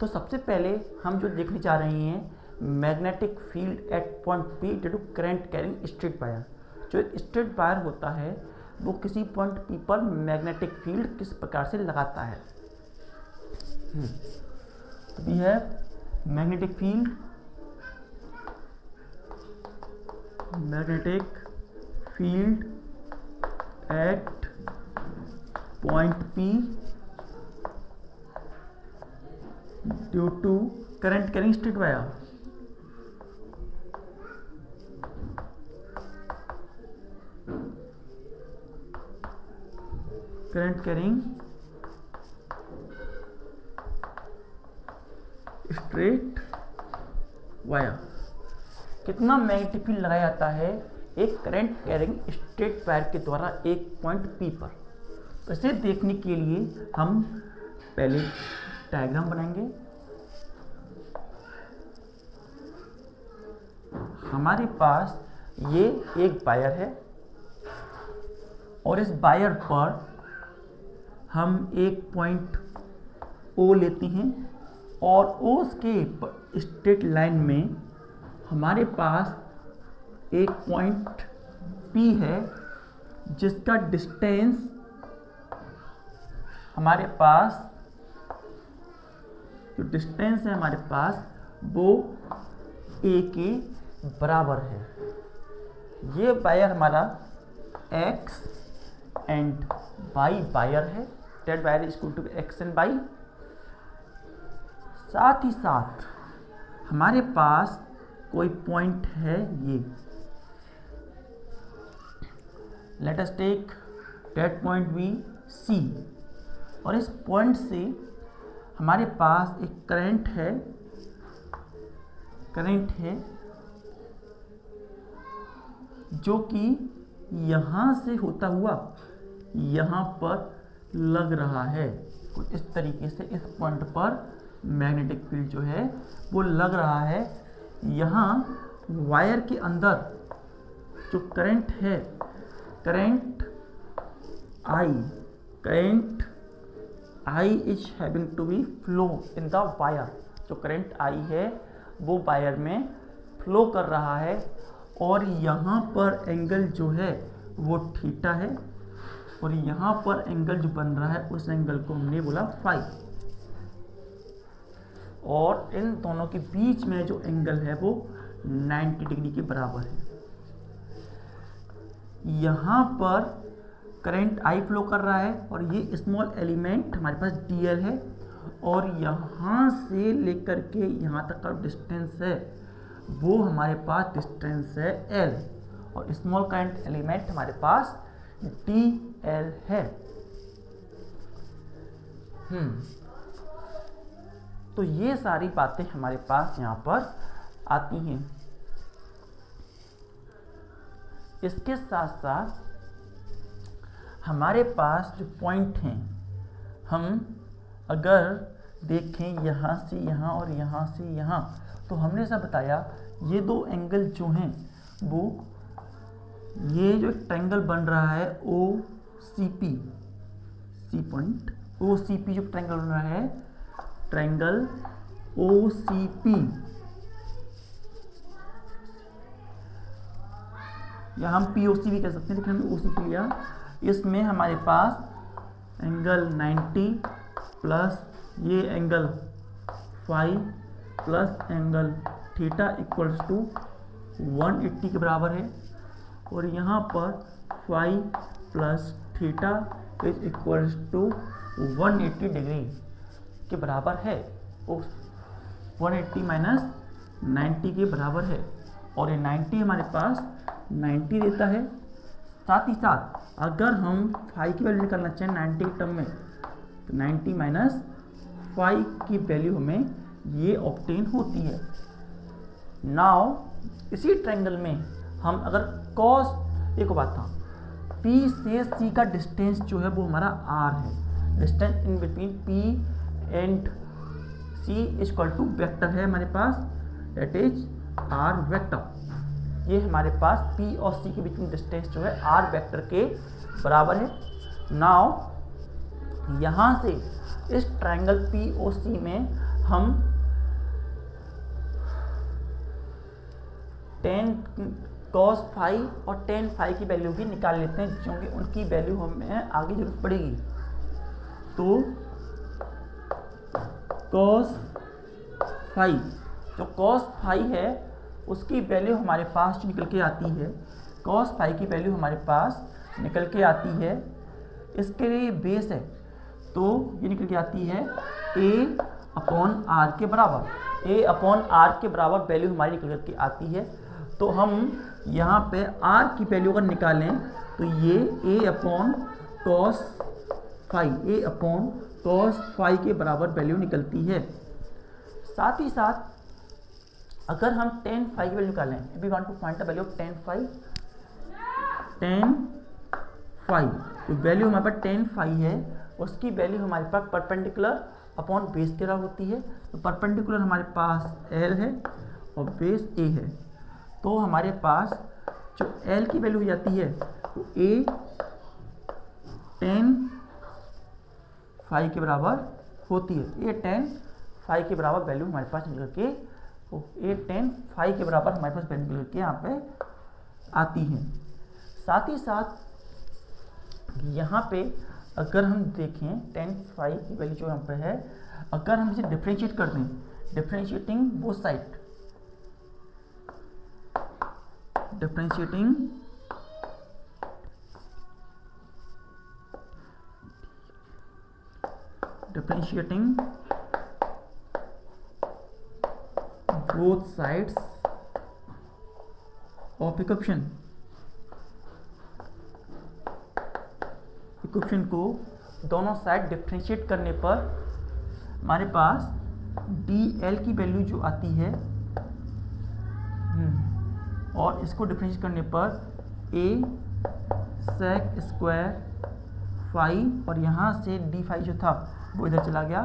तो सबसे पहले हम जो देखने जा रहे हैं, magnetic field at point P due to current carrying straight wire. जो एक स्ट्रेट वायर होता है वो किसी पॉइंट पी पर मैग्नेटिक फील्ड किस प्रकार से लगाता है। तो we have magnetic field, at point P due to current carrying straight wire. Current carrying straight wire. कितना मैग्नेटिक फील्ड लगाया जाता है एक करंट कैरिंग स्ट्रेट वायर के द्वारा एक पॉइंट पी पर। तो इसे देखने के लिए हम पहले डायग्राम बनाएंगे। हमारे पास ये एक वायर है और इस वायर पर हम एक पॉइंट O लेते हैं और O के स्ट्रेट लाइन में हमारे पास एक पॉइंट P है जिसका डिस्टेंस हमारे पास, जो डिस्टेंस है हमारे पास वो A के बराबर है। ये वायर हमारा X एंड Y वायर है, that wire is equal to X and Y। साथ ही साथ हमारे पास कोई पॉइंट है ये, let us take that point B C, और इस पॉइंट से हमारे पास एक करंट है जो कि यहाँ से होता हुआ यहाँ पर लग रहा है। कुछ इस तरीके से इस पॉइंट पर मैग्नेटिक फील्ड जो है वो लग रहा है। यहाँ वायर के अंदर जो करंट है, current I is having to be flow in the wire. जो करंट I है वो वायर में फ्लो कर रहा है और यहाँ पर एंगल जो है वो थीटा है और यहाँ पर एंगल जो बन रहा है उस एंगल को हमने बोला फाई। और इन दोनों के बीच में जो एंगल है वो 90 डिग्री के बराबर है। यहाँ पर करंट I फ्लो कर रहा है और ये स्मॉल एलिमेंट हमारे पास dl है और यहाँ से लेकर के यहाँ तक का डिस्टेंस है वो हमारे पास डिस्टेंस है l और स्मॉल करंट एलिमेंट हमारे पास dl है। तो ये सारी बातें हमारे पास यहाँ पर आती हैं। इसके साथ साथ हमारे पास जो पॉइंट हैं, हम अगर देखें यहाँ से यहाँ और यहाँ से यहाँ, तो हमने ऐसा बताया ये दो एंगल जो हैं वो, ये जो एक ट्रायंगल बन रहा है OCP, सी पॉइंट OCP, जो ट्रायंगल बन रहा है ट्रायंगल OCP, या हम POC भी कह सकते हैं, लेकिन हमने OCP लिया। इसमें हमारे पास एंगल 90 प्लस ये angle phi plus angle theta equals to 180 के बराबर है और यहाँ पर phi plus theta is equals to 180 degree के बराबर है। 180 माइनस 90 के बराबर है और ये 90 हमारे पास 90 देता है। साथ ही साथ अगर हम फाई की वैल्यू निकालना चाहें 90 के टर्म में, तो 90 माइनस फाई की वैल्यू हमें ये ऑब्टेन होती है। नाउ इसी ट्रायंगल में हम अगर कॉस, एक बात था, P से C का डिस्टेंस जो है वो हमारा R है। Distance in between P and C is equal to vector है हमारे पास, दैट इज R वेक्टर। ये हमारे पास P और C के बीच में डिस्टेंस जो है R वेक्टर के बराबर है। नाउ यहाँ से इस ट्रायंगल POC में हम tan cos फाई और tan फाई की वैल्यू भी निकाल लेते हैं, क्योंकि उनकी वैल्यू हमें आगे जरूरत पड़ेगी। तो cos फाई, जो cos फाई है उसकी वैल्यू हमारे पास निकल के आती है, cos फाई की वैल्यू हमारे पास निकल के आती है, इसके लिए बेस है तो ये निकल के आती है A/R के बराबर। A/R के बराबर वैल्यू हमारी निकल के आती है। तो हम यहाँ पे R की वैल्यू अगर निकालें तो ये A/cos फाई के बराबर वैल्यू निकलती है। साथ ही साथ अगर हम tan फाई की वैल्यू निकालें, we want to find the value of tan phi, तो वैल्यू हमारे पास tan फाई है, उसकी वैल्यू हमारे पास परपेंडिकुलर अपॉन बेस तेरह होती है। तो परपेंडिकुलर हमारे पास L है और बेस A है, तो हमारे पास जो L की वैल्यू हो जाती है तो A tan फाई के बराबर होती है। A tan फाई के बराबर वैल्यू हमारे पास निकल के, A tan फाई के बराबर हमारे पास वैल्यू निकल के यहाँ पे आती है। साथ ही साथ यहाँ पे अगर हम देखें tan फाई की वैल्यू जो यहाँ पे है, अगर हम इसे डिफरेंशिएट कर दें, differentiating both side, differentiating both sides of equation को दोनों साइड डिफरेंशिएट करने पर हमारे पास dl की वैल्यू जो आती है, और इसको डिफरेंशिएट करने पर A sec स्क्वायर फाई, और यहाँ से डी फाई जो था वो इधर चला गया,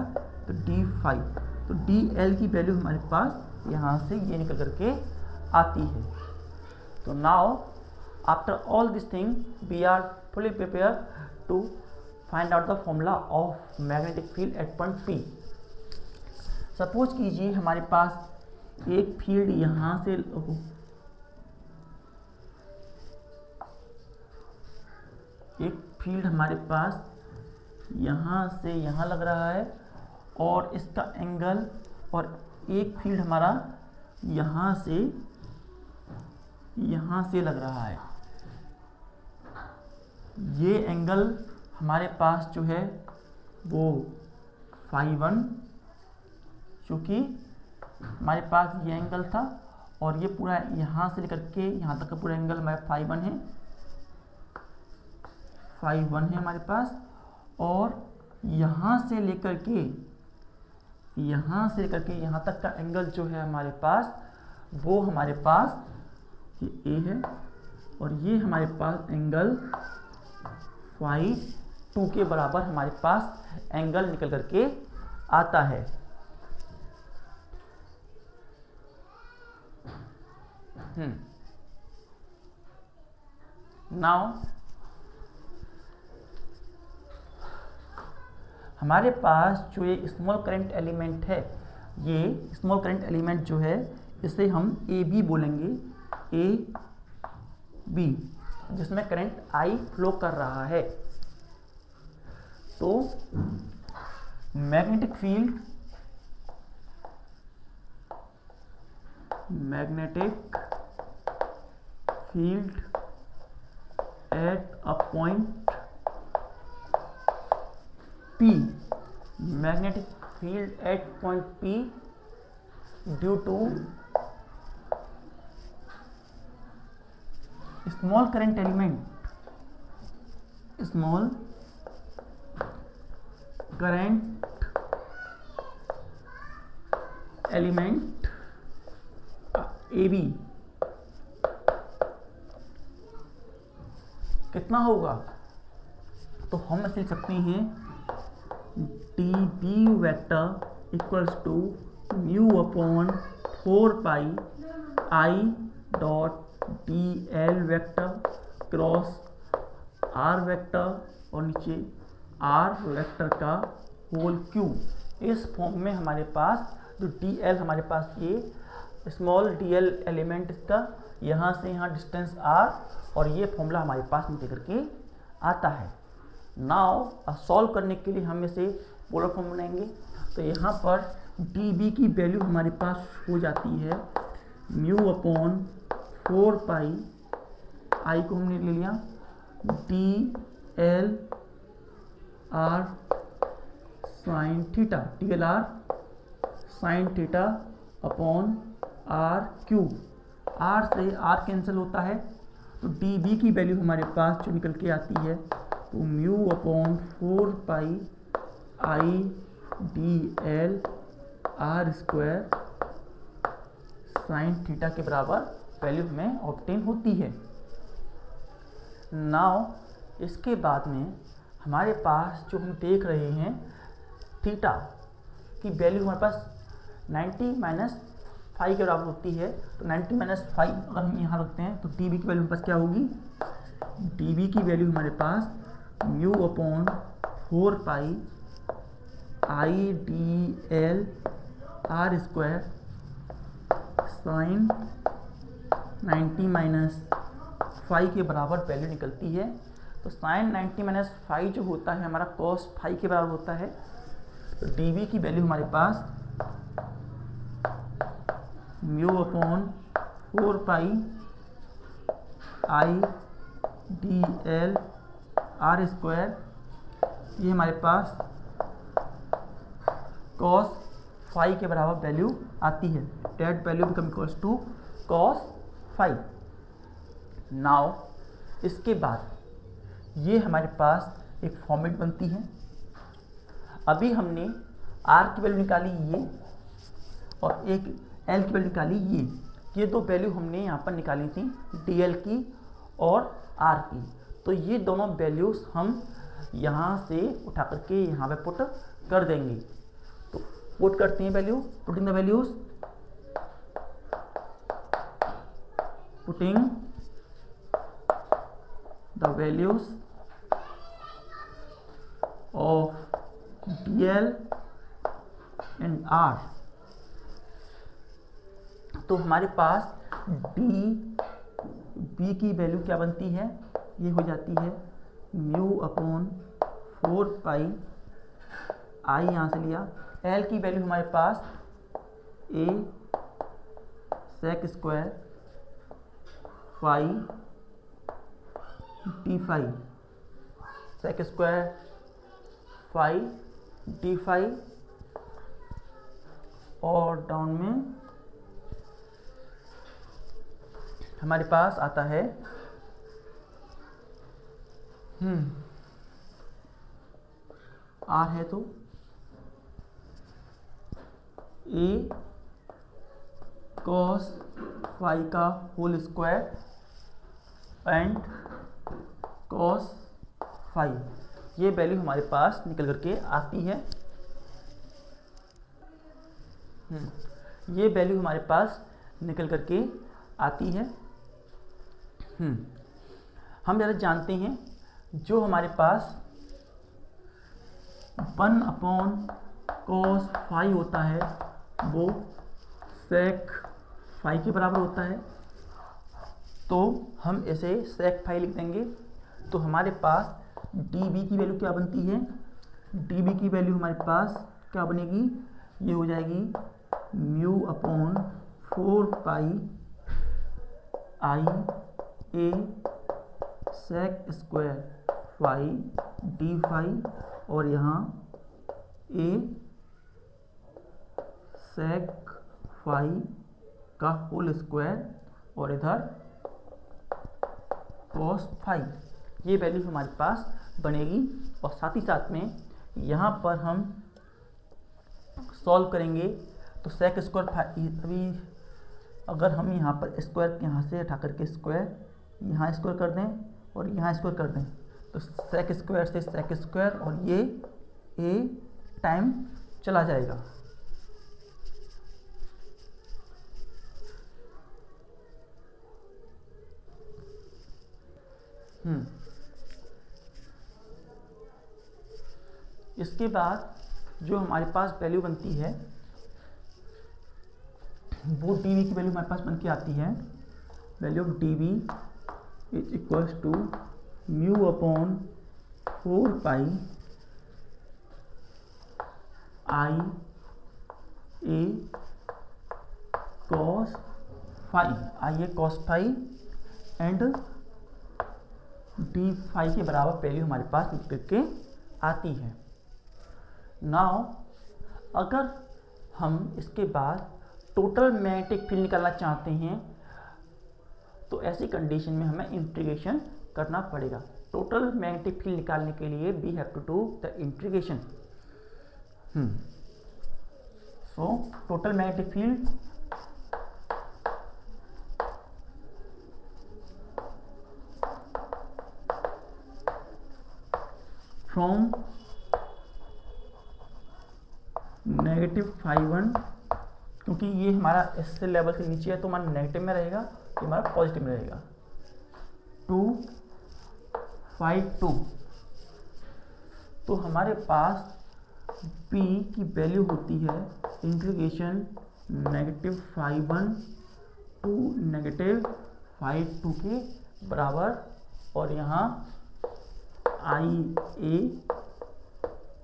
तो डी फाई, तो डी एल की वैल्यू हमारे पास यहाँ से ये निकल करके आती है। तो now after all this thing we are fully prepare to find out the formula of magnetic field at point P. Suppose कीजिए हमारे पास एक फील्ड यहाँ से हमारे पास यहाँ से यहाँ लग रहा है, और इसका एंगल, और एक फील्ड हमारा यहाँ से लग रहा है। ये एंगल हमारे पास जो है वो φ1, क्योंकि हमारे पास ये एंगल था, और ये पूरा यहाँ से लेकर के यहाँ तक का पूरा एंगल हमारे φ1 है हमारे पास, और यहाँ से लेकर के यहाँ तक का एंगल जो है हमारे पास, वो हमारे पास ये ए है, और ये हमारे पास एंगल φ2 के बराबर हमारे पास एंगल निकल करके आता है। नाउ हमारे पास जो ये स्मॉल करंट एलिमेंट है, ये स्मॉल करंट एलिमेंट जो है इसे हम ए बी बोलेंगे, ए बी, जिसमें करंट आई फ्लो कर रहा है। तो magnetic field at a point P, magnetic field at point P due to small current element AB कितना होगा, तो हम ऐसे लिख सकते हैं dB vector equals to mu upon 4 pi I dot DL vector cross R vector और नीचे R वेक्टर का होल क्यूब। इस फॉर्म में हमारे पास जो DL हमारे पास ये स्मॉल DL एलिमेंट का यहाँ से यहाँ डिस्टेंस R, और ये फॉर्मूला हमारे पास निकल करके आता है। नाउ सॉल्व करने के लिए हम इसे पोलर फॉर्म बनाएंगे। तो यहाँ पर dB की वैल्यू हमारे पास हो जाती है म्यू अपॉन 4 पाई, I को हमने ले लिया, DL R sine theta, DL R sign theta upon R cube. R से R कैंसिल होता है, तो dB की वैल्यू हमारे पास जो निकल के आती है तो mu upon 4 pi I DL R square sine theta के बराबर वैल्यू हमें ऑब्टेन होती है। नाउ इसके बाद में हमारे पास जो हम देख रहे हैं थीटा की वैल्यू हमारे पास 90 माइनस 5 के बराबर होती है। तो 90 माइनस 5 अगर हम यहाँ रखते हैं तो dB की वैल्यू हमारे पास क्या होगी, dB की वैल्यू हमारे पास mu upon 4 pi I DL R square sine 90 minus 5 के बराबर वैल्यू निकलती है। तो साइन 90 माइनस 5 जो होता है हमारा cos 5 के बराबर होता है। तो dB की वैल्यू हमारे पास mu upon 4 pi I DL R square, ये हमारे पास cos 5 के बराबर वैल्यू आती है। That value become equals to cos 5। Now इसके बाद ये हमारे पास एक फॉर्मेट बनती है। अभी हमने R की वैल्यू निकाली ये, और एक L की वैल्यू निकाली ये दो वैल्यू हमने यहाँ पर निकाली थी DL की और आर की। तो ये दोनों वैल्यूज़ हम यहाँ से उठा करके यहाँ पे पुट कर देंगे। तो पुट करते हैं value, putting the values, putting the values of DL and R। तो हमारे पास B की वैल्यू क्या बनती है, ये हो जाती है म्यू अपॉन 4 पाई आई, यहाँ से लिया। L की वैल्यू हमारे पास A sec square phi D phi, sec square phi D phi, और डाउन में हमारे पास आता है आर है तो ए कॉस फाई का whole square and cos phi, ये वैल्यू हमारे पास निकल करके आती है। ये वैल्यू हमारे पास निकल करके आती है। हम ज़रा जानते हैं जो हमारे पास 1 अपॉन कॉस फाई होता है वो सेक फाई के बराबर होता है। तो हम इसे सेक फाई लिख देंगे। तो हमारे पास dB की वैल्यू क्या बनती है, dB की वैल्यू हमारे पास क्या बनेगी, ये हो जाएगी mu upon 4 pi I A sec square phi D phi, और यहाँ ए सेक फाई का होल स्क्वायर और इधर कॉस फाई, ये वैल्यू हमारे पास बनेगी। और साथ ही साथ में यहाँ पर हम सॉल्व करेंगे तो सेक स्क्वायर फाई, अभी अगर हम यहाँ पर स्क्वायर यहाँ से हटा करके स्क्वायर यहाँ स्क्वायर कर दें और यहाँ स्क्वायर कर दें तो सेक स्क्वायर से सेक स्क्वायर, और ये ए टाइम चला जाएगा। इसके बाद जो हमारे पास वैल्यू बनती है वो dV की वैल्यू हमारे पास बन के आती है, value of dV is equals to mu upon 4 pi I A cos phi, I A cos phi and D phi के बराबर वैल्यू हमारे पास निकल के आती है। नाउ अगर हम इसके बाद टोटल मैग्नेटिक फील्ड निकालना चाहते हैं तो ऐसी कंडीशन में हमें इंटीग्रेशन करना पड़ेगा। टोटल मैग्नेटिक फील्ड निकालने के लिए we have to do the integration. So total magnetic field from negative φ1, क्योंकि ये हमारा इससे लेवल से नीचे है तो हमारा नेगेटिव में रहेगा, ये हमारा पॉजिटिव में रहेगा, टू φ2। तो हमारे पास P की वैल्यू होती है इंटीग्रेशन नेगेटिव φ1 टू नेगेटिव φ2 के बराबर, और यहाँ आई ए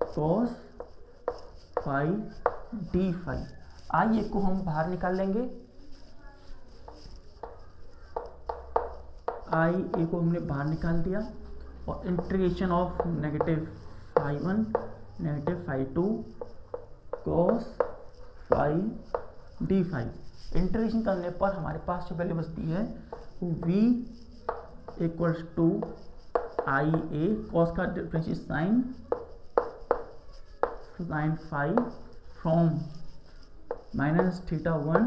cos phi D phi, I ए को हम बाहर निकाल लेंगे, आई ए को हमने बाहर निकाल दिया, और integration of negative φ1 negative φ2 cos phi D phi. Integration करने पर हमारे पास जो वैल्यू बचती है वो v equals to I A, cos का difference sine phi from -θ1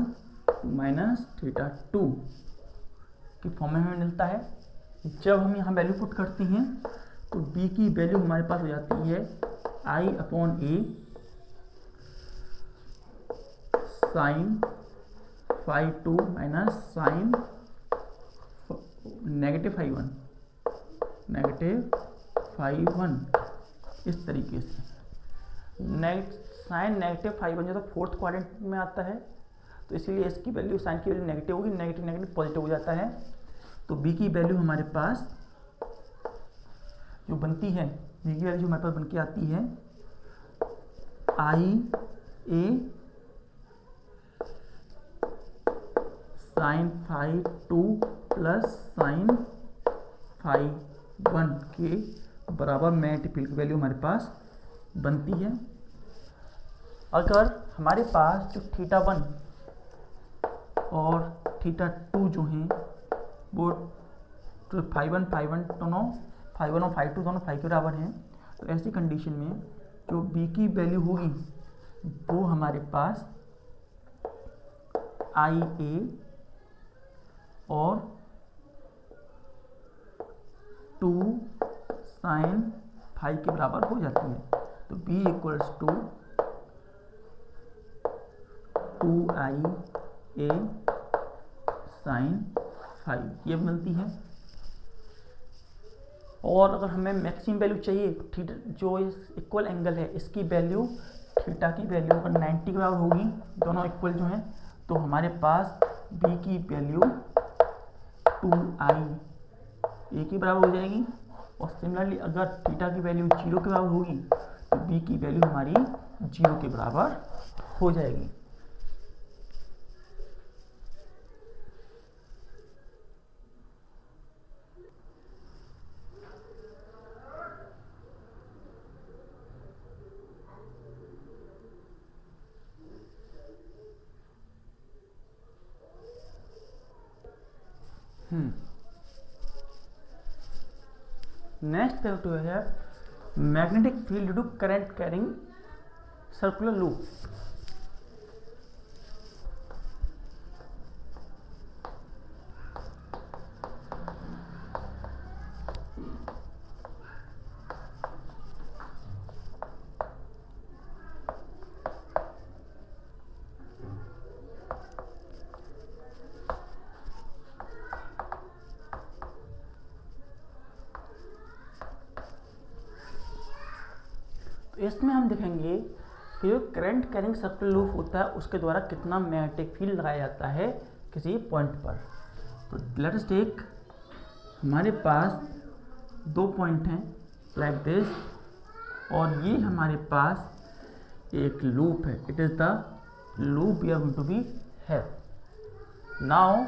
to -θ2 की फॉर्म में हमें मिलता है। जब हम यहाँ वैल्यू पुट करते हैं तो b की वैल्यू हमारे पास हो जाती है I/A साइन φ2 माइनस साइन -φ1 इस तरीके से। साइन -φ1 जो तो फोर्थ क्वाड्रेंट में आता है, तो इसीलिए इसकी वैल्यू, साइन की वैल्यू नेगेटिव होगी, नेगेटिव नेगेटिव पॉजिटिव हो जाता है। तो b की वैल्यू हमारे पास जो बनती है, b की वैल्यू हमारे पास बन के आती है IA साइन φ2 प्लस साइन φ1 के बराबर मैग्नेटिक फील्ड की वैल्यू हमारे पास बनती है। अगर हमारे पास जो θ1 और θ2 जो हैं वो तो φ1 दोनों, φ1 और φ2 दोनों φ के बराबर हैं, तो ऐसी कंडीशन में जो b की वैल्यू होगी वो हमारे पास IA और 2 साइन φ के बराबर हो जाती है। तो b equals to 2IA sign φ ये मिलती है। और अगर हमें मैक्सिमम वैल्यू चाहिए, थीटा जो इस इक्वल एंगल है इसकी वैल्यू, थीटा की वैल्यू अगर 90 के बराबर होगी, दोनों इक्वल जो हैं, तो हमारे पास b की वैल्यू 2IA के बराबर हो जाएगी। और सिमिलरली अगर थीटा की वैल्यू 0 के बराबर होगी तो b की वैल्यू हमारी 0 के बराबर हो जाएगी। नेक्स्ट टू है magnetic field due to current carrying circular loop. इसमें हम देखेंगे कि जो करंट कैरिंग सर्कुलर लूप होता है उसके द्वारा कितना मैग्नेटिक फील्ड लगाया जाता है किसी पॉइंट पर। तो लेट अस टेक, हमारे पास 2 पॉइंट हैं लाइक दिस, और ये हमारे पास एक लूप है। It is the loop we are going to be have. Now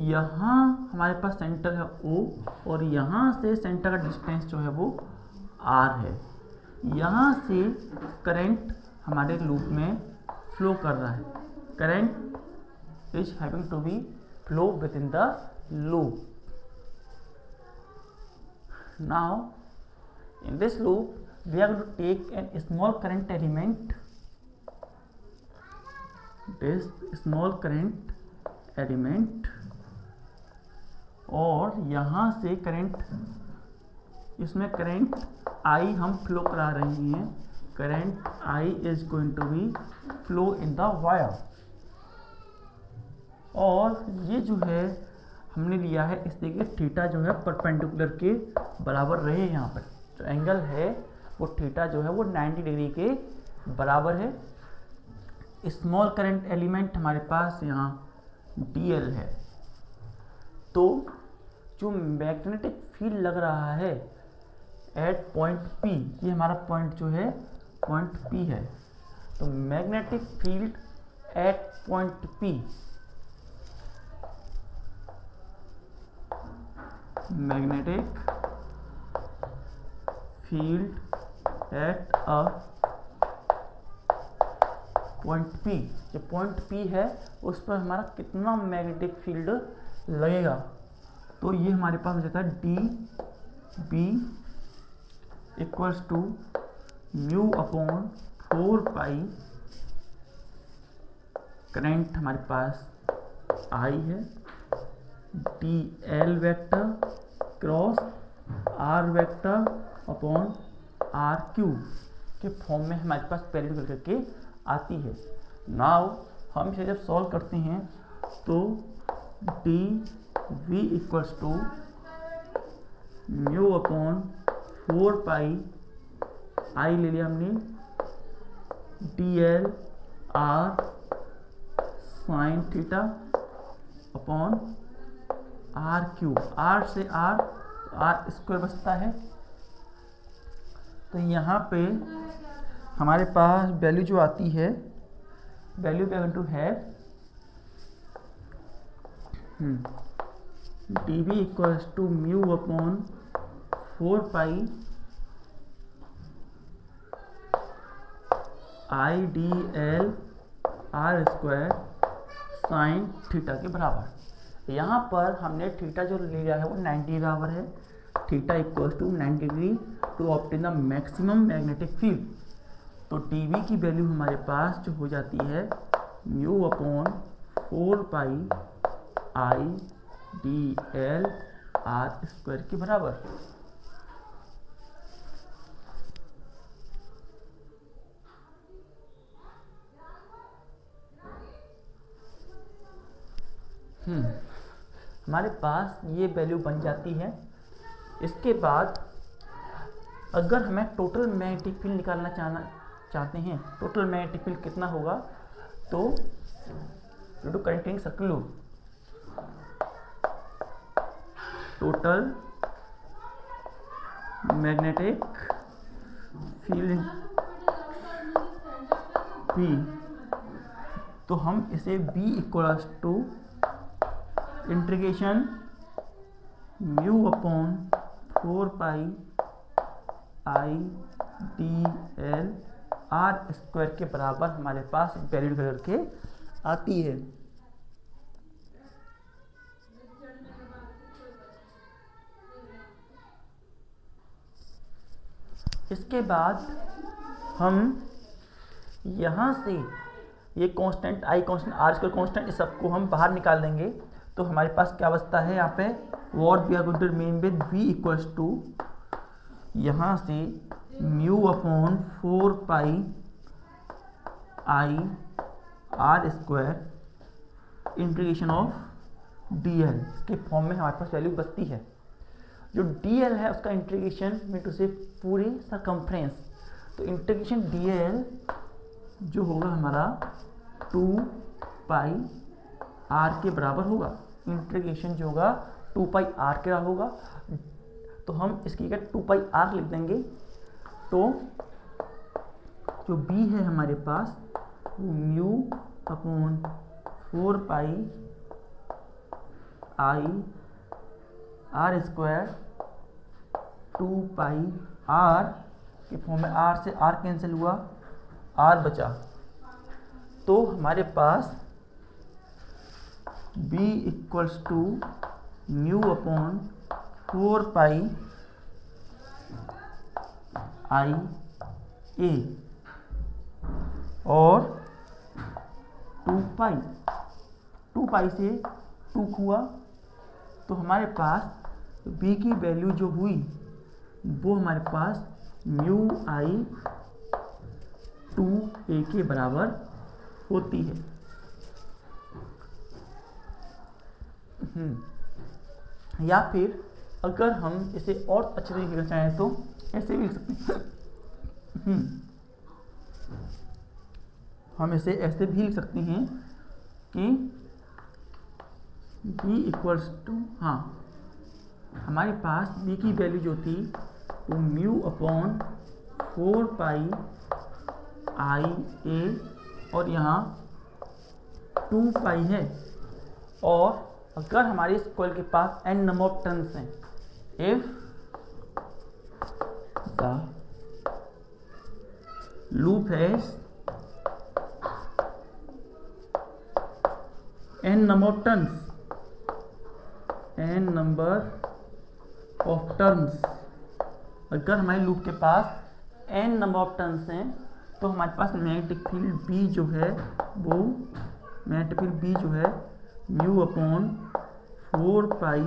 यहाँ हमारे पास सेंटर है O, और यहाँ से सेंटर का डिस्टेंस जो है वो R है। यहाँ से करंट हमारे लूप में फ्लो कर रहा है। Current is having to be flow within the loop. Now in this loop we are going to take an small current element, this small current element, और यहाँ से करंट, इसमें current I हम flow करा रहे हैं। Current I is going to be flow in the wire. और ये जो है हमने लिया है, इस देखिए थीटा जो है परपेंडिकुलर के बराबर रहे। यहाँ पर जो एंगल है वो थीटा जो है वो 90 डिग्री के बराबर है। स्मॉल करंट एलिमेंट हमारे पास यहाँ DL है। तो जो मैग्नेटिक फील्ड लग रहा है एट पॉइंट P, ये हमारा पॉइंट जो है पॉइंट P है। तो magnetic field at point P, magnetic field at a point P, जो पॉइंट P है उस पर हमारा कितना मैग्नेटिक फील्ड लगेगा। तो ये हमारे पास हो जाता है DB equals to mu upon 4 pi, current हमारे पास I है D L vector cross R vector upon R cube के फॉर्म में हमारे पास वैल्यू निकल करके आती है। नाउ हम इसे जब सॉल्व करते हैं तो D V equals to mu upon 4 pi I ले लिया हमने D L R sine theta upon R cube, R से आर स्क्वायर बचता है। तो यहाँ पे हमारे पास वैल्यू जो आती है, value we are going to have D V equals to mu upon 4 pi I D L R square sine theta के बराबर। यहाँ पर हमने थीटा जो लिया है वो 90 बराबर है, theta equals to 90 degree to obtain the maximum magnetic field. तो डी वी की वैल्यू हमारे पास जो हो जाती है mu upon 4 pi I D L R square के बराबर। हमारे पास ये वैल्यू बन जाती है। इसके बाद अगर हमें टोटल मैग्नेटिक फील्ड निकालना चाहते हैं, टोटल मैग्नेटिक फील्ड कितना होगा, तो due to continuing circular loop total magnetic field P, तो हम इसे B equals to integration mu upon 4 pi I D L R square के बराबर हमारे पास वैल्यू करके आती है। इसके बाद हम यहाँ से ये constant I constant R square constant, इस सबको हम बाहर निकाल देंगे। तो हमारे पास क्या बचता है यहाँ पे, what we are going to remain with v equals to यहाँ से mu upon 4 pi I R square integration of D L के फॉर्म में हमारे पास वैल्यू बचती है। जो डी एल है उसका इंटीग्रेशन में टू से पूरी सरकमफ्रेंस, तो इंटीग्रेशन डी एल जो होगा हमारा 2 पाई आर के बराबर होगा। इंटीग्रेशन जो होगा 2 पाई आर के बराबर होगा, तो हम इसकी जगह 2 पाई आर लिख देंगे। तो जो बी है हमारे पास वो mu upon 4 pi I R square 2 pi R के फॉर्म में, आर से आर कैंसिल हुआ, आर बचा। तो हमारे पास b equals to mu upon 4 pi I A और 2 पाई से 2 हुआ, तो हमारे पास b की वैल्यू जो हुई वो हमारे पास म्यू आई 2a के बराबर होती है। या फिर अगर हम इसे और अच्छे तरीके से चाहें तो ऐसे भी लिख सकते हैं। हम इसे ऐसे भी लिख सकते हैं कि b इक्वल्स टू, हाँ हमारे पास b की वैल्यू जो थी वो mu upon 4 pi I A और यहाँ 2 पाई है। और अगर हमारे इस कॉइल के पास n नंबर ऑफ टर्न्स हैं, if the loop has n number of turns, n number of turns, अगर हमारे लूप के पास n नंबर ऑफ टर्न्स हैं तो हमारे पास मैग्नेटिक फील्ड B जो है वो म्यू अपॉन 4 पाई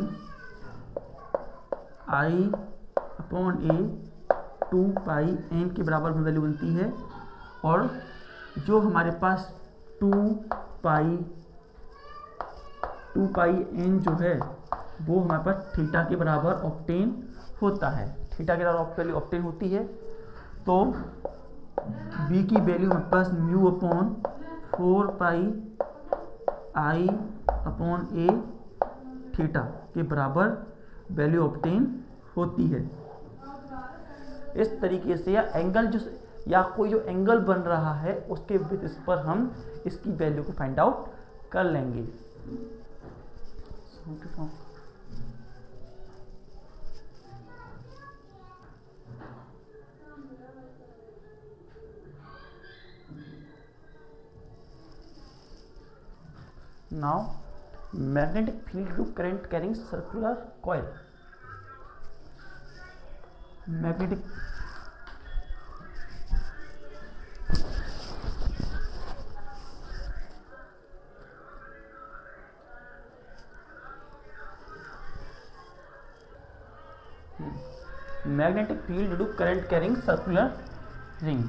आई अपॉन ए 2 पाई एन के बराबर में वैल्यू बनती है, और जो हमारे पास 2 पाई एन जो है वो हमारे पास थीटा के बराबर ऑब्टेन होता है, थीटा के बराबर वैल्यू ऑब्टेन होती है। तो बी की वैल्यू हमारे पास म्यू अपॉन 4 पाई आई अपॉन ए थीटा के बराबर वैल्यू ऑब्टेन होती है। इस तरीके से या कोई जो एंगल बन रहा है उसके बेसिस पर हम इसकी वैल्यू को फाइंड आउट कर लेंगे। Now magnetic field to current carrying circular coil. Magnetic field to current carrying circular ring.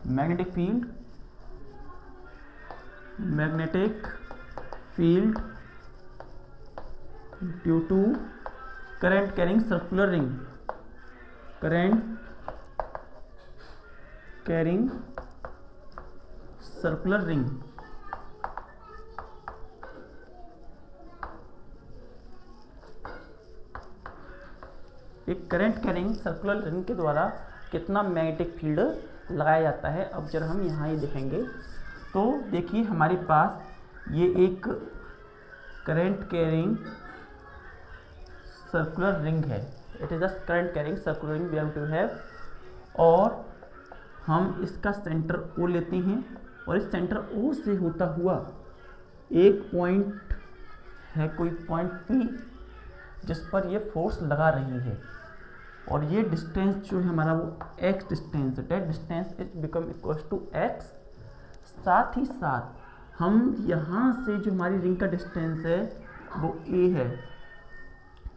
Magnetic field due to current carrying circular ring. Current carrying circular ring. एक current carrying circular ring के द्वारा कितना magnetic field लगाया जाता है। अब जब हम यहाँ ही देखेंगे तो देखिए हमारे पास ये एक करंट कैरिंग सर्कुलर रिंग है। It is a current carrying circular ring we have to have, और हम इसका सेंटर ओ लेते हैं, और इस सेंटर ओ से होता हुआ एक पॉइंट है, कोई पॉइंट पी, जिस पर ये फोर्स लगा रही है, और ये डिस्टेंस जो है हमारा वो x डिस्टेंस है। That distance is become equal to x। साथ ही साथ हम यहाँ से जो हमारी रिंग का डिस्टेंस है वो a है,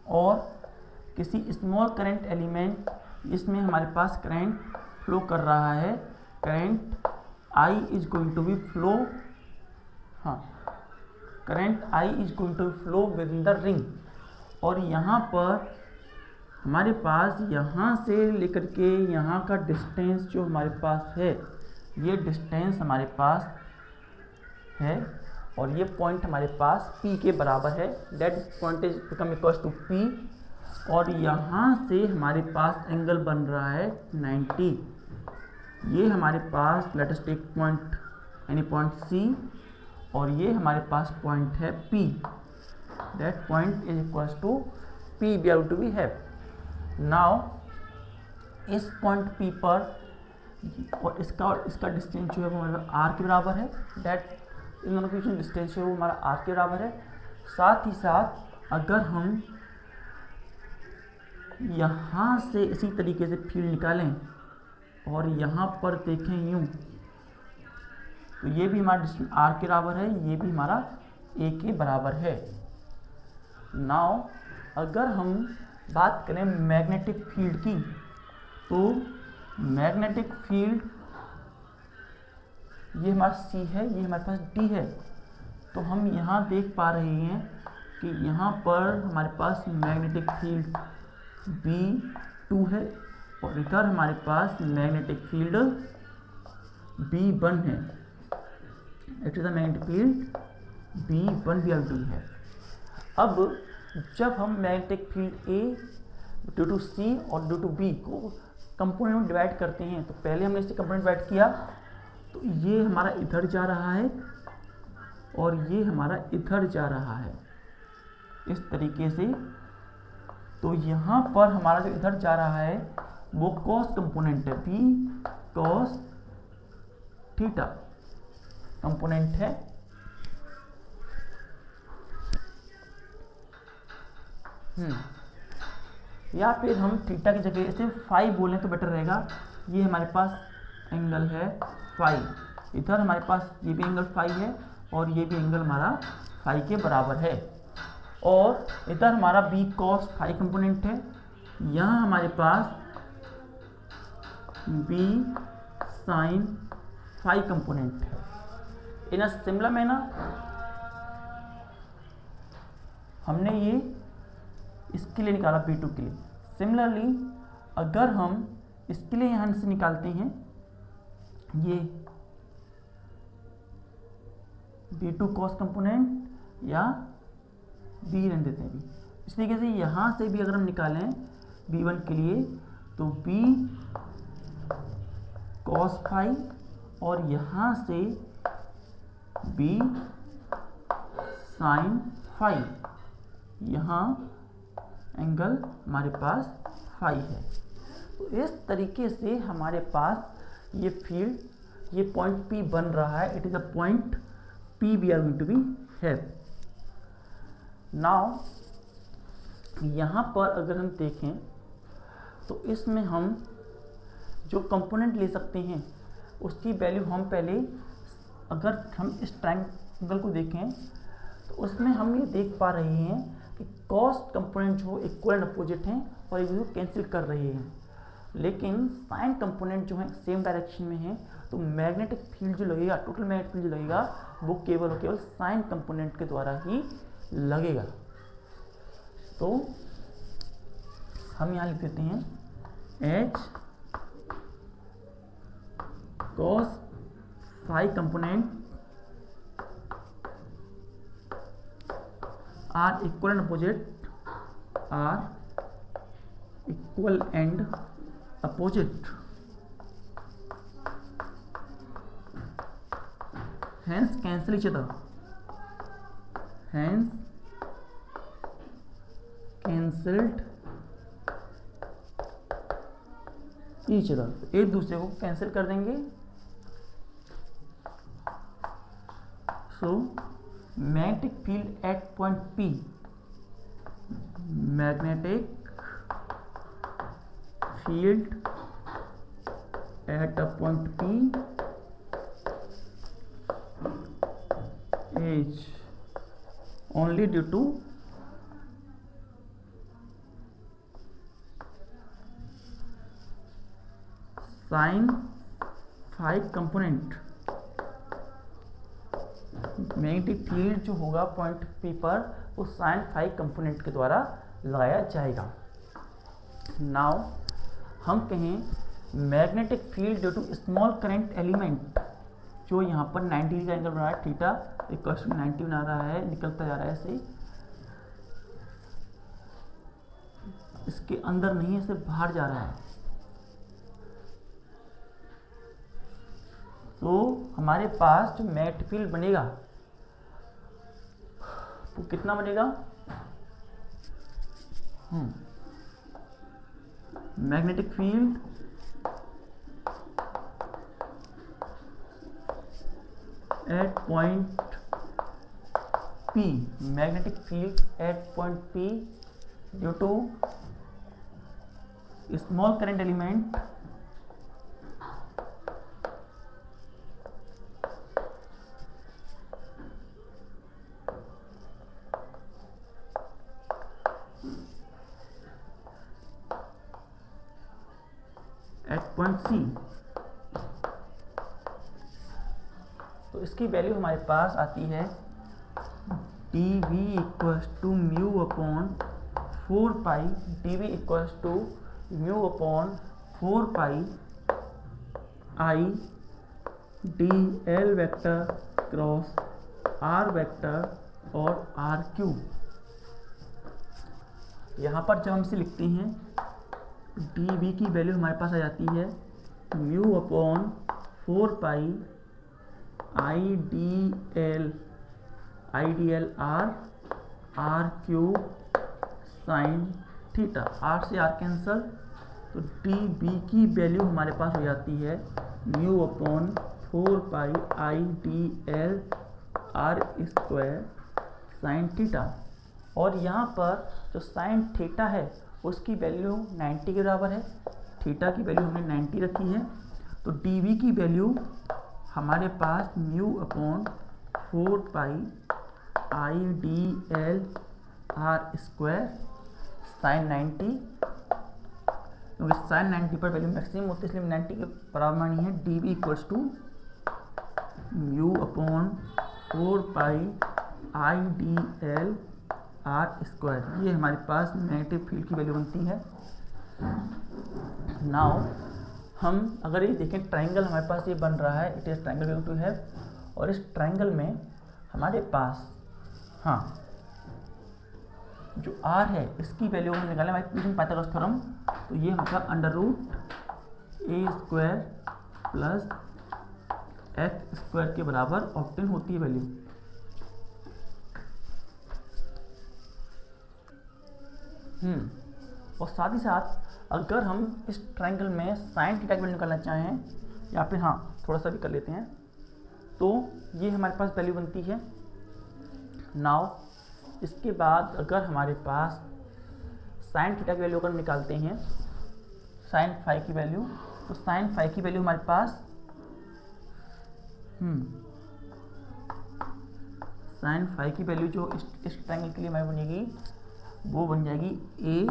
और किसी स्मॉल करंट एलिमेंट इसमें हमारे पास करंट फ्लो कर रहा है। Current I is going to be flow, current I is going to flow within the ring, और यहाँ पर हमारे पास यहाँ से लेकर के यहाँ का डिस्टेंस जो हमारे पास है, ये डिस्टेंस हमारे पास है, और ये पॉइंट हमारे पास P के बराबर है। That point is become equal to P, और यहाँ से हमारे पास एंगल बन रहा है 90। ये हमारे पास लेट अस टेक पॉइंट यानी पॉइंट C, और ये हमारे पास पॉइंट है P। That point is equal to P we have to be have. Now इस पॉइंट P पर और इसका डिस्टेंस जो है वो हमारा R के बराबर है। दैट इन दोनों के बीच में डिस्टेंस है वो हमारा R के बराबर है। साथ ही साथ अगर हम यहाँ से इसी तरीके से फील्ड निकालें और यहाँ पर देखें यूँ, तो ये भी हमारा डिस्टेंस R के बराबर है, ये भी हमारा A के बराबर है। नाउ अगर हम बात करें मैग्नेटिक फील्ड की, तो मैग्नेटिक फील्ड ये हमारा C है, ये हमारे पास D है। तो हम यहाँ देख पा रहे हैं कि यहाँ पर हमारे पास मैग्नेटिक फील्ड B2 है, और इधर हमारे पास मैग्नेटिक फील्ड B1 है। It is a magnetic field B1 भी अलग है। अब जब हम magnetic field A due to C और ड्यू टू B को कंपोनेंट में डिवाइड करते हैं, तो पहले हमने इसे कंपोनेंट डिवाइड किया, तो ये हमारा इधर जा रहा है और ये हमारा इधर जा रहा है इस तरीके से। तो यहाँ पर हमारा जो इधर जा रहा है वो कॉस कंपोनेंट है, B कॉस थीटा कंपोनेंट है। या फिर हम थीटा की जगह इसे फाई बोलें तो बेटर रहेगा। ये हमारे पास एंगल है फाई, इधर हमारे पास ये भी एंगल फाई है और ये भी एंगल हमारा फाई के बराबर है। और इधर हमारा बी कॉस फाई कंपोनेंट है, यहाँ हमारे पास बी साइन फाई कंपोनेंट है। इन अ सिमिलर मैनर हमने ये इसके लिए निकाला B2 के लिए। सिमिलरली अगर हम इसके लिए यहाँ से निकालते हैं ये B2 cos कंपोनेंट या B रहने देते हैं B। इस तरीके से यहाँ से भी अगर हम निकालें B1 के लिए तो B cos फाई और यहाँ से B साइन फाई, यहाँ एंगल हमारे पास फाई है। तो इस तरीके से हमारे पास ये फील्ड, ये पॉइंट P बन रहा है। It is a point P we are going to be have. Now यहाँ पर अगर हम देखें तो इसमें हम जो कंपोनेंट ले सकते हैं उसकी वैल्यू हम पहले, अगर हम इस ट्रायंगल को देखें तो उसमें हम ये देख पा रहे हैं कि कॉस्ट कंपोनेंट जो इक्वल एंड अपोजिट हैं और एक दूसरे को कैंसिल कर रहे हैं, लेकिन साइन कंपोनेंट जो है सेम डायरेक्शन में है। तो मैग्नेटिक फील्ड जो लगेगा, टोटल मैग्नेटिक फील्ड जो लगेगा वो केवल और केवल साइन कंपोनेंट के द्वारा ही लगेगा। तो हम यहाँ लिख देते हैं H cos phi component are equal and opposite, are equal and opposite, hence cancel each other, hence cancelled each other। एक दूसरे को कैंसिल कर देंगे। So magnetic field at point P, magnetic field at a point P is only due to sin phi component। Magnetic field जो होगा point P पर वो sine phi component के द्वारा लगाया जाएगा। नाउ हम कहें magnetic field due to small current element, जो यहाँ पर 90 डिग्री का एंगल बना रहा है, थीटा इक्वल टू 90 बना रहा है, निकलता जा रहा है ऐसे, इसके अंदर नहीं है, इससे बाहर जा रहा है। तो हमारे पास जो मैग्नेटिक फील्ड बनेगा वो कितना बनेगा, magnetic field at point P, magnetic field at point P due to small current element at point C। तो इसकी वैल्यू हमारे पास आती है dV equals to mu upon 4 pi, dV equals to mu upon 4 pi I dl vector cross r vector और r cube. यहाँ पर जब हम इसे लिखते हैं dV की वैल्यू हमारे पास आ जाती है mu upon 4 pi IDL r cube sine theta, r से r कैंसल, तो dB की वैल्यू हमारे पास हो जाती है mu upon 4 pi IDL r square sine theta. और यहाँ पर जो साइन थीटा है उसकी वैल्यू 90 के बराबर है, थीटा की वैल्यू हमने 90 रखी है। तो dV की वैल्यू हमारे पास mu upon 4 pi IDL r square sine 90, क्योंकि साइन 90 पर वैल्यू मैक्सिमम होती है इसलिए 90 के बराबर मानी है D B equals to mu upon 4 pi I D L R square. ये हमारे पास मैग्नेटिक फील्ड की वैल्यू बनती है। नाउ हम अगर ये देखें ट्राइंगल हमारे पास ये बन रहा है, it is triangle we to have, और इस ट्राइंगल में हमारे पास हाँ जो आर है इसकी वैल्यू हम निकालें हमारे पाइथागोरस थ्योरम, तो ये मतलब अंडर रूट ए स्क्वायर प्लस एक्स स्क्वायर के बराबर ऑब्टेन होती है वैल्यू। और साथ ही साथ अगर हम इस ट्राइंगल में साइन थीटा की वैल्यू निकालना चाहें, या फिर हाँ थोड़ा सा भी कर लेते हैं, तो ये हमारे पास वैल्यू बनती है। नाउ इसके बाद अगर हमारे पास साइन थीटा की वैल्यू अगर निकालते हैं साइन फाई की वैल्यू, तो साइन फाई की वैल्यू हमारे पास साइन फाई की वैल्यू जो इस ट्राइंगल के लिए हमारी बनेगी वो बन जाएगी a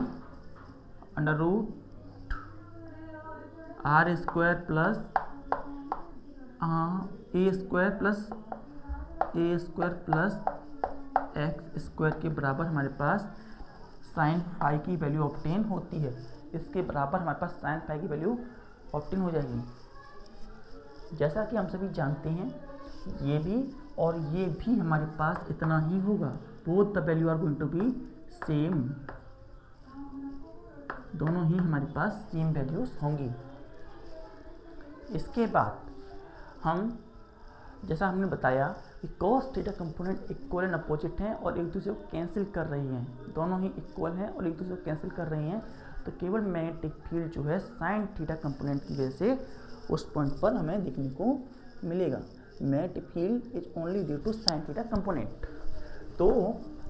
under root r square plus a square plus x square के बराबर हमारे पास साइन फाई की वैल्यू ऑब्टेन होती है। इसके बराबर हमारे पास साइन फाई की वैल्यू ऑब्टेन हो जाएगी। जैसा कि हम सभी जानते हैं ये भी और ये भी हमारे पास इतना ही होगा, both the value are going to be same, दोनों ही हमारे पास सेम वैल्यूज होंगी। इसके बाद हम जैसा हमने बताया कि cos theta component equal and opposite हैं और एक दूसरे को कैंसिल कर रही हैं, दोनों ही इक्वल हैं और एक दूसरे को कैंसिल कर रही हैं, तो केवल मैग्नेटिक फील्ड जो है साइन थीटा कंपोनेंट की वजह से उस पॉइंट पर हमें देखने को मिलेगा। Magnetic field is only due to sine theta component. तो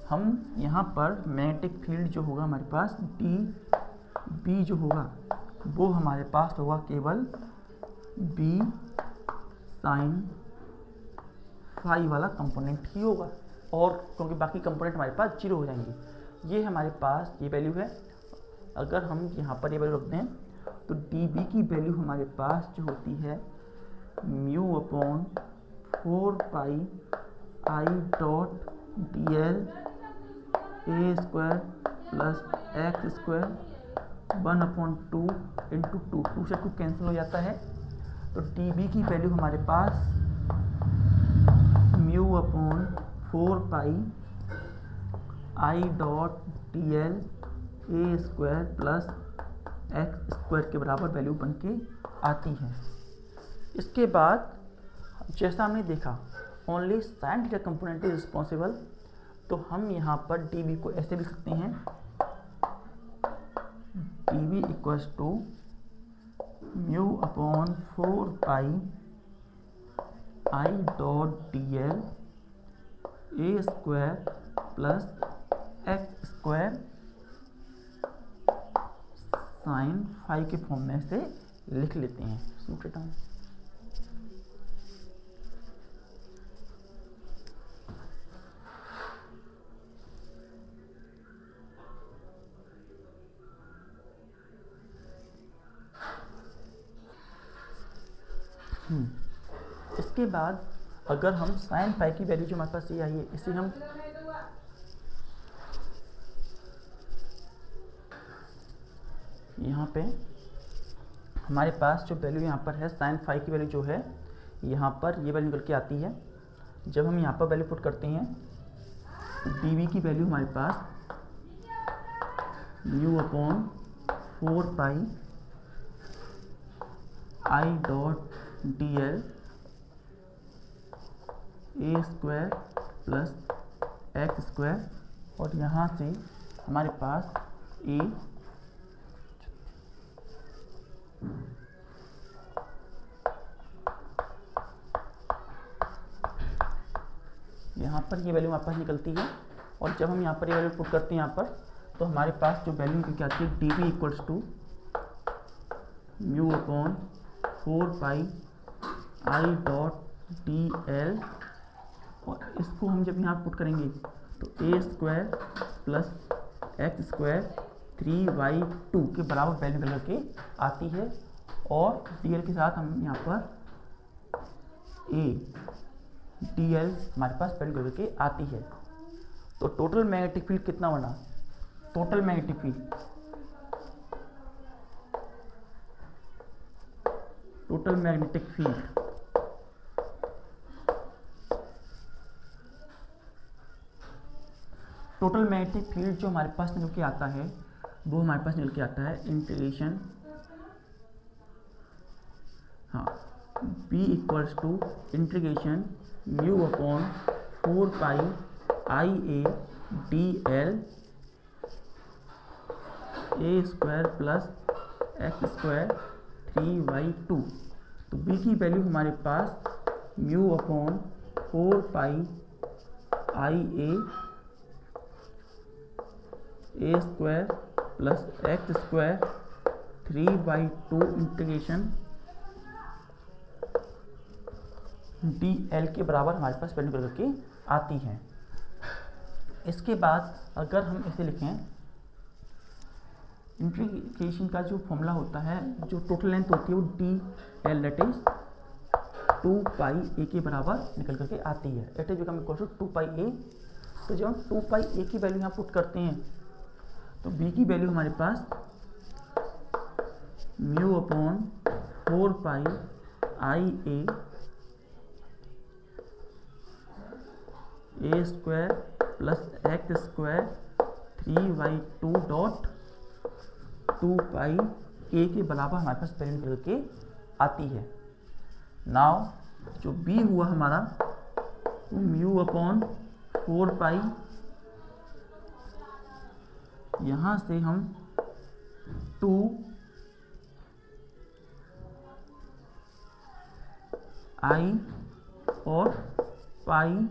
हम यहाँ पर मैग्नेटिक फील्ड जो होगा हमारे पास डी बी जो होगा वो हमारे पास होगा केवल बी साइन फाई वाला कंपोनेंट ही होगा, और क्योंकि बाकी कंपोनेंट हमारे पास जीरो हो जाएंगे। ये हमारे पास ये वैल्यू है। अगर हम यहाँ पर ये वैल्यू रखते हैं तो डी बी की वैल्यू हमारे पास जो होती है mu upon 4 pi I dot D L A square plus x square 1/2 into 2 से 2 कैंसिल हो जाता है। तो डी बी की वैल्यू हमारे पास mu upon 4 pi I dot D L A square plus x square के बराबर वैल्यू बन के आती है। इसके बाद जैसा हमने देखा only sign theta component is responsible, तो हम यहाँ पर डी बी को ऐसे लिख सकते हैं D B equals to mu upon 4 pi I dot D L A square plus x square sine phi के फॉर्म में से लिख लेते हैं। Note it down. इसके बाद अगर हम साइन फाई की वैल्यू जो हमारे पास ये आई है इसे हम यहाँ पे हमारे पास जो वैल्यू यहाँ पर है साइन फाई की वैल्यू जो है यहाँ पर ये वैल्यू निकल के आती है। जब हम यहाँ पर वैल्यू पुट करते हैं डी वी की वैल्यू हमारे पास mu upon 4 pi I dot D L A square plus x square, और यहाँ से हमारे पास ए यहाँ पर ये वैल्यू हमारे पास निकलती है। और जब हम यहाँ पर ये वैल्यू पुट करते हैं यहाँ पर, तो हमारे पास जो वैल्यू निकल के आती है D B equals to mu upon 4 pi I dot D l, और इसको हम जब यहाँ पुट करेंगे तो a square plus x square 3y2 के बराबर वैल्यू निकल के आती है। और डी एल के साथ हम यहाँ पर ए डी एल हमारे पास वैल्यू निकल के आती है। तो टोटल मैग्नेटिक फील्ड कितना बना? Total magnetic field total magnetic field जो हमारे पास निकल के आता है वो हमारे पास निकल के आता है integration b equals to integration mu upon 4 pi I a d L A square plus x square 3y2। तो b की वैल्यू हमारे पास mu upon 4 pi I a square plus x square 3y2 integration d L के बराबर हमारे पास value करके आती है। इसके बाद अगर हम इसे लिखें, इंटीग्रेशन का जो फॉर्मूला होता है, जो टोटल लेंथ होती है वो D L that is 2 pi ए के बराबर निकल करके आती है। It is become equal to 2 pi A. तो जब हम 2 पाई ए की वैल्यू यहाँ पुट करते हैं तो बी की वैल्यू हमारे पास mu upon 4 pi I a square plus x square 3y2 dot 2 pi ए के बराबर हमारे पास वैल्यू निकल के आती है। नाउ जो बी हुआ हमारा म्यू अपॉन 4 पाई, यहाँ से हम 2 आई और पाई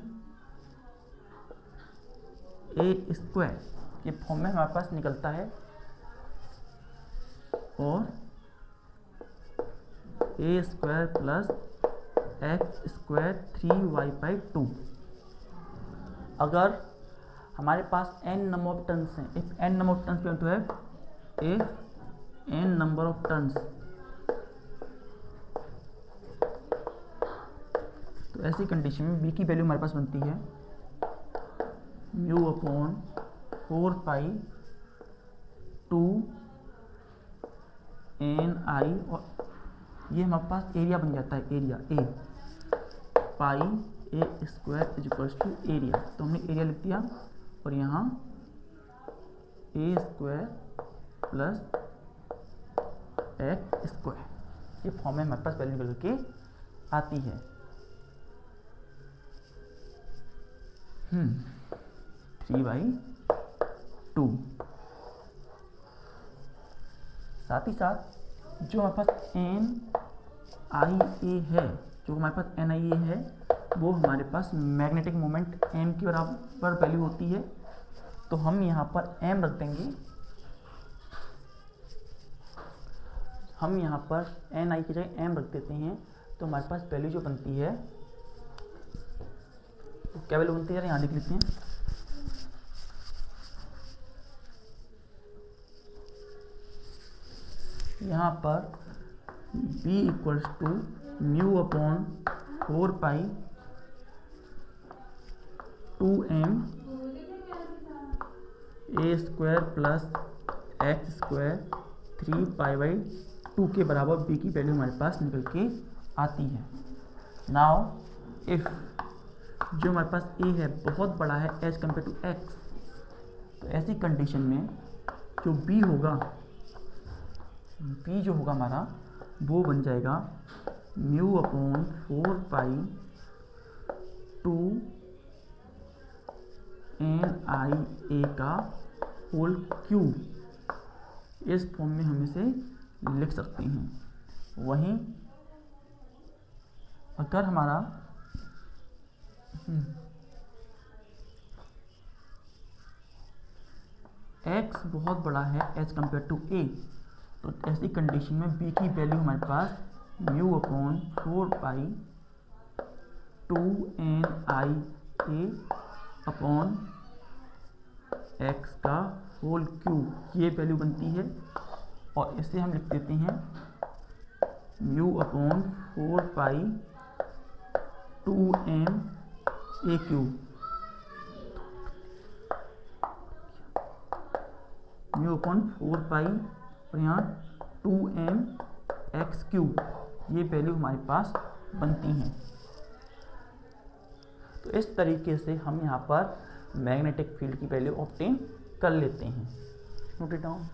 ए स्क्वायर के फॉर्म में हमारे पास निकलता है और a square plus x square 3y/2। अगर हमारे पास n नंबर ऑफ टर्न्स हैं, if n number of turns to have if n number of turns, तो ऐसी कंडीशन में b की वैल्यू हमारे पास बनती है mu upon 4 pi 2 N I, और ये हमारे पास एरिया बन जाता है, area A pi A square is equals to area. तो हमने एरिया लिख दिया और यहाँ A square plus x square ये फॉर्म में हमारे पास वैल्यू निकल के आती है। 3/2। साथ ही साथ जो हमारे पास एन आई ए है, जो हमारे पास एन आई ए है, वो हमारे पास मैग्नेटिक मोमेंट एम की बराबर वैल्यू होती है। तो हम यहाँ पर एम रख देंगे, हम यहाँ पर एन आई की जगह एम रख देते हैं। तो हमारे पास वैल्यू जो बनती है, तो क्या वैल्यू बनती है, यहाँ लिख लेते हैं। यहाँ पर b equals to mu upon 4 pi 2m a square plus x square 3π/2 के बराबर b की वैल्यू हमारे पास निकल के आती है। नाउ इफ जो हमारे पास a है बहुत बड़ा है एज कम्पेयर टू x, तो ऐसी कंडीशन में जो b होगा, b जो होगा हमारा वो बन जाएगा म्यू अपॉन 4 पाई 2 एन आई ए का होल क्यूब। इस फॉर्म में हम इसे लिख सकते हैं। वहीं अगर हमारा x बहुत बड़ा है एज कम्पेयर टू a, तो ऐसी कंडीशन में b की वैल्यू हमारे पास म्यू अपॉन 4 पाई 2 एन आई ए अपॉन एक्स का होल क्यूब, ये वैल्यू बनती है। और इसे हम लिख देते हैं म्यू अपॉन 4 पाई 2m ए क्यूब, म्यू अपॉन 4 पाई और यहाँ 2m एक्स क्यूब, ये वैल्यू हमारे पास बनती हैं। तो इस तरीके से हम यहाँ पर मैग्नेटिक फील्ड की वैल्यू ऑब्टेन कर लेते हैं। Note it down.